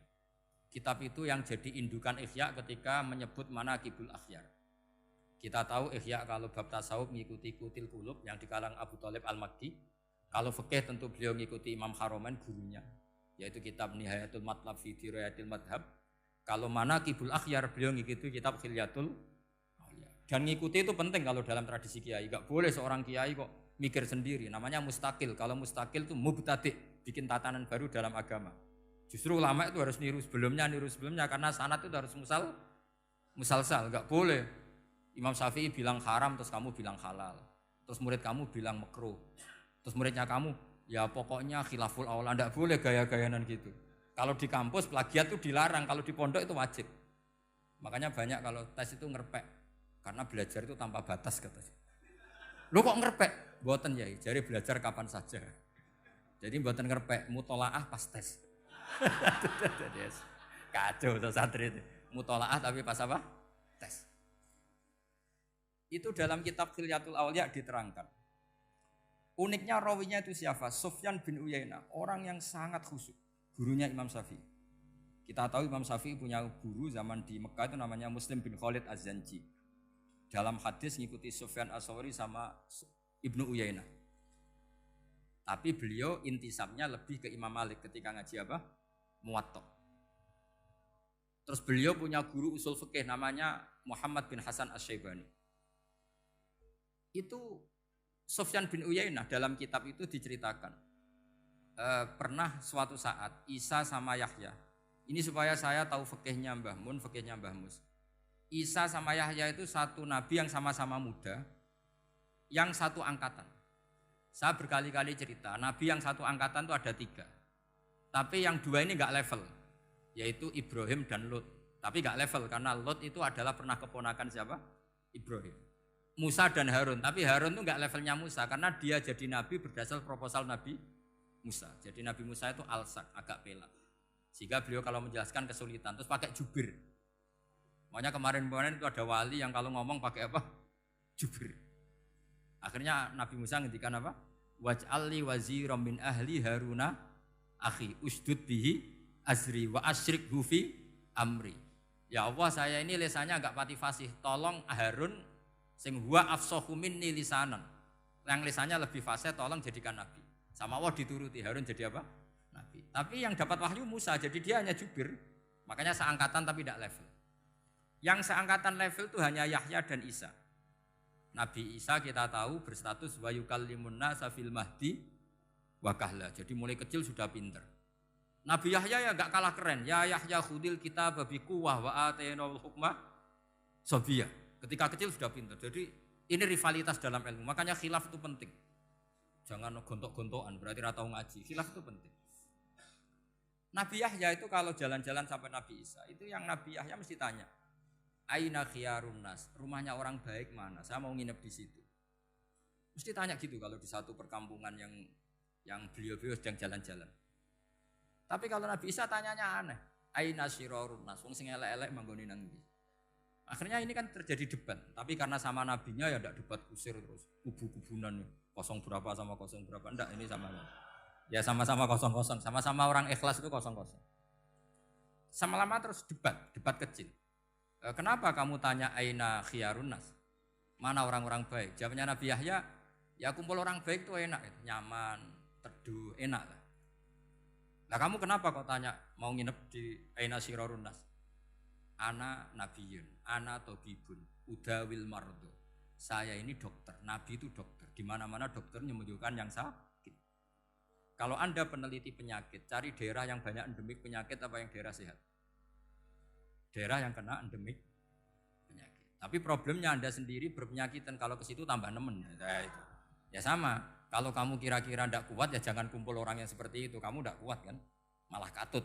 Kitab itu yang jadi indukan Ihya ketika menyebut manaqibul akhyar. Kita tahu Ihya kalau bab tasawuf mengikuti Kutil Qulub yang di kalangan Abu Thalib Al-Makki. Kalau fikih tentu beliau mengikuti Imam Haromen gurunya, yaitu kitab Nihayatul Matlab fi Dirayatil Madhab. Kalau manaqibul akhyar beliau mengikuti kitab Khilyatul Auliya. Dan mengikuti itu penting kalau dalam tradisi kiai. Enggak boleh seorang kiai kok mikir sendiri, namanya mustakil. Kalau mustakil itu mubtadi', bikin tatanan baru dalam agama. Justru ulama itu harus niru sebelumnya karena sanad itu harus musalsal, enggak boleh. Imam Syafi'i bilang haram terus kamu bilang halal. Terus murid kamu bilang makruh. Terus muridnya kamu ya pokoknya khilaful aula, enggak boleh gaya-gayanan gitu. Kalau di kampus plagiat itu dilarang, kalau di pondok itu wajib. Makanya banyak kalau tes itu ngerpek karena belajar itu tanpa batas katanya. Lu kok ngerpek? Mboten ya, jari belajar kapan saja. Jadi mboten ngerpek, mutolaah pas tes. Kacau tuh santri itu. Mutolaah tapi pas apa? Tes. Itu dalam kitab Khilyatul Awliya diterangkan. Uniknya rawinya itu siapa? Sufyan bin Uyainah, orang yang sangat khusyuk, gurunya Imam Syafi'i. Kita tahu Imam Syafi'i punya guru zaman di Mekah itu namanya Muslim bin Khalid Az-Zanji. Dalam hadis ngikuti Sufyan As-Sawri sama Ibnu Uyainah. Tapi beliau intisabnya lebih ke Imam Malik ketika ngaji apa? Muwatta. Terus beliau punya guru usul fikih namanya Muhammad bin Hasan Asy-Syaibani. Itu Sufyan bin Uyainah dalam kitab itu diceritakan. Pernah suatu saat Isa sama Yahya. Ini supaya saya tahu fikihnya Mbah Mun, fikihnya Mbah Mus. Isa sama Yahya itu satu nabi yang sama-sama muda, yang satu angkatan. Saya berkali-kali cerita, nabi yang satu angkatan itu ada 3. Tapi yang 2 ini enggak level, yaitu Ibrahim dan Lut. Tapi enggak level karena Lut itu adalah pernah keponakan siapa? Ibrahim. Musa dan Harun, tapi Harun itu enggak levelnya Musa karena dia jadi nabi berdasar proposal Nabi Musa. Jadi Nabi Musa itu alsak, agak pelak. Sehingga beliau kalau menjelaskan kesulitan, terus pakai jubir. Makanya kemarin-kemarin itu ada wali yang kalau ngomong pakai apa? Jubir. Akhirnya Nabi Musa ngendikan apa? Waj'alli waziran min ahli Haruna akhi usdud bihi azri wa asyrikhu fi amri. Ya Allah, saya ini lisannya agak pati fasih. Tolong Harun sing huwa afsahu minni lisanan. Yang lisannya lebih fasih tolong jadikan nabi. Sama Allah dituruti, Harun jadi apa? Nabi. Tapi yang dapat wahyu Musa, jadi dia hanya jubir. Makanya seangkatan tapi tidak level. Yang seangkatan level itu hanya Yahya dan Isa. Nabi Isa kita tahu berstatus wa yukallimun nasa fil mahdi wa kahla. Jadi mulai kecil sudah pinter. Nabi Yahya ya enggak kalah keren. Ya Yahya khudil kitab bi quwwah wa atainal hukma sabiyah. Ketika kecil sudah pinter. Jadi ini rivalitas dalam ilmu. Makanya khilaf itu penting. Jangan gontok-gontokan berarti ora tau ngaji. Khilaf itu penting. Nabi Yahya itu kalau jalan-jalan sampai Nabi Isa, itu yang Nabi Yahya mesti tanya, aina khiyarun nas, rumahnya orang baik mana? Saya mau nginep di situ. Mesti tanya gitu kalau di satu perkampungan yang beliau-beliau sedang jalan-jalan. Tapi kalau Nabi Isa tanyanya aneh, aina syirarun nas, wong sing elek-elek manggone nang ndi? Akhirnya ini kan terjadi debat, tapi karena sama nabinya ya ndak debat kusir terus, kubu-kubunan kosong berapa sama kosong berapa, ndak ini sama. Ya sama-sama kosong-kosong, sama-sama orang ikhlas itu kosong-kosong. Sama-lama terus debat kecil. Kenapa kamu tanya aina khiyarun nas? Mana orang-orang baik? Jawabnya Nabi Yahya, ya kumpul orang baik itu enak, nyaman, teduh, enak lah. Nah kamu kenapa kok tanya mau nginep di aina syirarun nas? Ana nabiyun, ana tobibun, udawil mardo. Saya ini dokter, nabi itu dokter. Di mana-mana dokter menyembuhkan yang sakit. Kalau Anda peneliti penyakit, cari daerah yang banyak endemik penyakit apa yang daerah sehat? Daerah yang kena endemik penyakit. Tapi problemnya Anda sendiri berpenyakit dan kalau ke situ tambah nemen. Ya sama, kalau kamu kira-kira tidak kuat ya jangan kumpul orang yang seperti itu. Kamu tidak kuat kan, malah katut.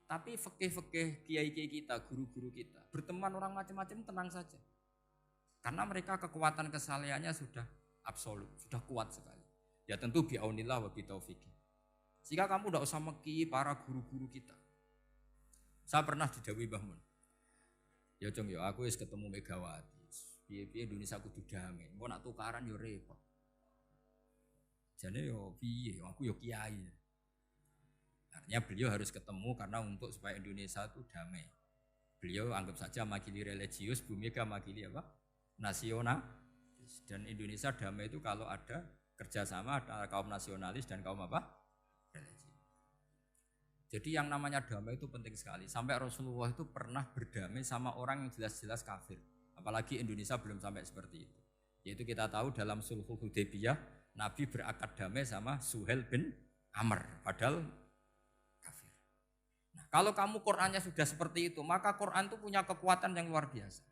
Tapi fikih-fikih kiai-kiai kita, guru-guru kita, berteman orang macam-macam tenang saja. Karena mereka kekuatan kesalehannya sudah absolut, sudah kuat sekali. Ya tentu bi'aunillah wa bitaufiqih. Sehingga kamu tidak usah meki para guru-guru kita. Saya pernah didhawuhi Mbah Mun. Ya Jong ya aku wis ketemu Megawati. Piye-piye Indonesia kudu damai. Engko nak tukaran yo repot. Jane yo piye aku yo kiai. Artinya beliau harus ketemu karena untuk supaya Indonesia itu damai. Beliau anggap saja makili religius, Bu Mega makili apa? Nasional. Dan Indonesia damai itu kalau ada kerjasama antara kaum nasionalis dan kaum apa? Religi. Jadi yang namanya damai itu penting sekali. Sampai Rasulullah itu pernah berdamai sama orang yang jelas-jelas kafir. Apalagi Indonesia belum sampai seperti itu. Yaitu kita tahu dalam Sulhul Hudaybiyah, Nabi berakad damai sama Suhail bin Amr. Padahal kafir. Nah, kalau kamu Qur'annya sudah seperti itu, maka Qur'an itu punya kekuatan yang luar biasa.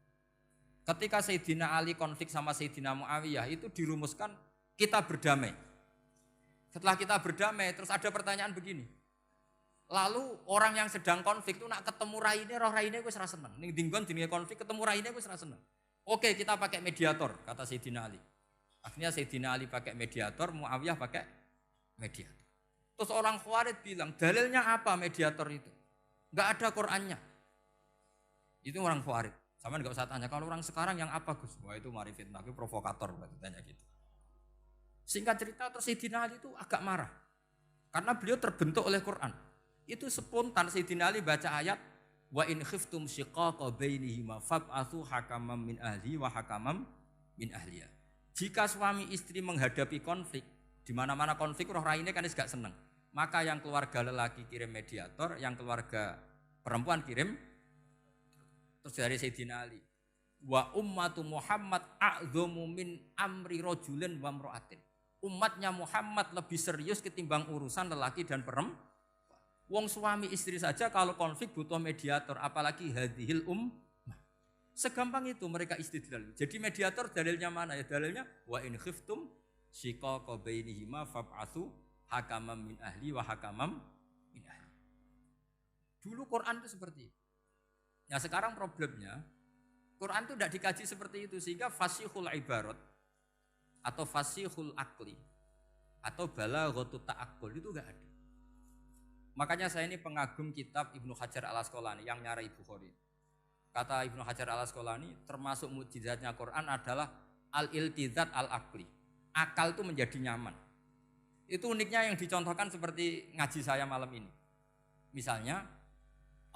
Ketika Sayyidina Ali konflik sama Sayyidina Muawiyah, itu dirumuskan kita berdamai. Setelah kita berdamai, terus ada pertanyaan begini. Lalu orang yang sedang konflik itu nak ketemu raine, roh raine wis ra seneng. Ning dinggon jenenge konflik ketemu raine wis ra seneng. Oke, kita pakai mediator, kata Sayyidina Ali. Akhirnya Sayyidina Ali pakai mediator, Muawiyah pakai mediator. Terus orang Khawarij bilang, dalilnya apa mediator itu? Enggak ada Qur'annya. Itu orang Khawarij. Sama enggak usah tanya kalau orang sekarang yang apa Gus? Wah itu mari fitnah, itu provokator berarti tanya gitu. Singkat cerita terus Sayyidina Ali itu agak marah. Karena beliau terbentuk oleh Quran. Itu spontan Sayyidina Ali baca ayat wa in khiftum shiqaqa bainihima fab'atsu hakaman min ahli wa hakaman min ahliya. Jika suami istri menghadapi konflik, di mana-mana konflik roh raine kan gak seneng. Maka yang keluarga lelaki kirim mediator, yang keluarga perempuan kirim. Terus dari Sayyidina Ali, wa ummatu Muhammad a'dhamu min amri rajulin wa imra'atin. Umatnya Muhammad lebih serius ketimbang urusan lelaki dan perempuan. Wong suami istri saja kalau konflik butuh mediator, apalagi hadhil ummah. Segampang itu mereka istidlal. Jadi mediator dalilnya mana ya? Dalilnya wa in khiftum shiqaqa bainihima fab'atsu hakaman min ahli wa hakaman min ahli. Dulu Quran itu seperti itu. Ya sekarang problemnya Quran itu tidak dikaji seperti itu sehingga fasihul ibarat atau fasihul akli atau balaghatut ta'aqqul itu enggak ada. Makanya saya ini pengagum kitab Ibnu Hajar al-Asqalani yang nyari Bukhari. Kata Ibnu Hajar al-Asqalani termasuk mukjizatnya Quran adalah al-iltizat al-aqli. Akal itu menjadi nyaman. Itu uniknya yang dicontohkan seperti ngaji saya malam ini. Misalnya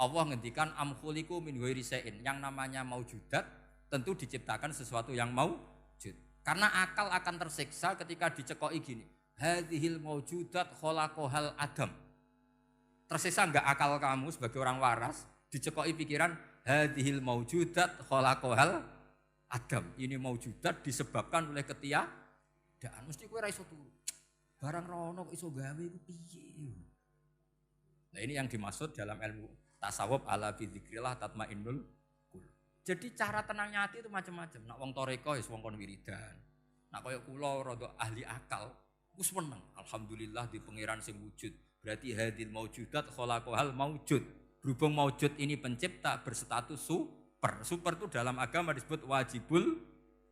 Allah ngendikan am khuliqu min ghairi syai'in, yang namanya maujudat tentu diciptakan sesuatu yang maujud. Karena akal akan tersiksa ketika dicekoki gini. Hadhil maujudat khalaqahal adam. Tersiksa enggak akal kamu sebagai orang waras dicekoki pikiran hadhil maujudat khalaqahal adam. Ini maujudat disebabkan oleh ketiadaan. Mesti kowe ra iso turu. Barang rono kok iso gawe iku piye? Nah ini yang dimaksud dalam ilmu tasawuf ala bi dzikrillah tatmainnul qulub. Jadi cara tenangnya hati itu macam-macam. Nak wong toreko ya wong kon wiridan. Nak koyo kula rada ahli akal, wis meneng. Alhamdulillah di pangeran sing wujud. Berarti hadil maujudat khalaqahal maujud. Berhubung maujud ini pencipta berstatus super. Super itu dalam agama disebut wajibul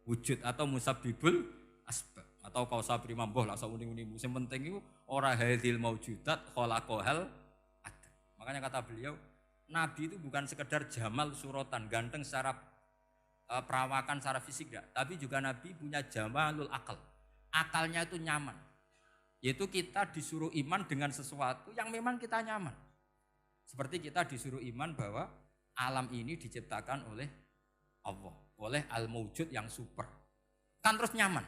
wujud atau musabbibul asbab atau kausa primamboh lah sauni-uni. Sing penting itu ora hadil maujudat khalaqahal adam. Makanya kata beliau Nabi itu bukan sekedar jamal suratan, ganteng secara perawakan, secara fisik enggak, tapi juga Nabi punya jamalul akal. Akalnya itu nyaman. Yaitu kita disuruh iman dengan sesuatu yang memang kita nyaman. Seperti kita disuruh iman bahwa alam ini diciptakan oleh Allah, oleh al-mawjud yang super. Kan terus nyaman.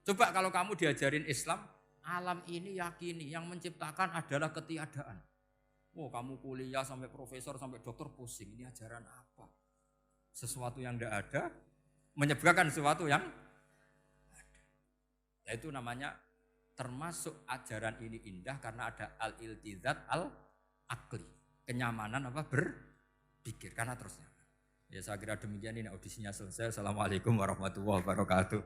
Coba kalau kamu diajarin Islam, alam ini yakini yang menciptakan adalah ketiadaan. Oh, kamu kuliah sampai profesor, sampai dokter pusing. Ini ajaran apa? Sesuatu yang tidak ada, menyebabkan sesuatu yang ada. Yaitu namanya termasuk ajaran ini indah karena ada al-iltizat al-akli. Kenyamanan apa? Berpikir, karena terus nyaman. Ya saya kira demikian, ini audisinya selesai. Assalamualaikum warahmatullahi wabarakatuh.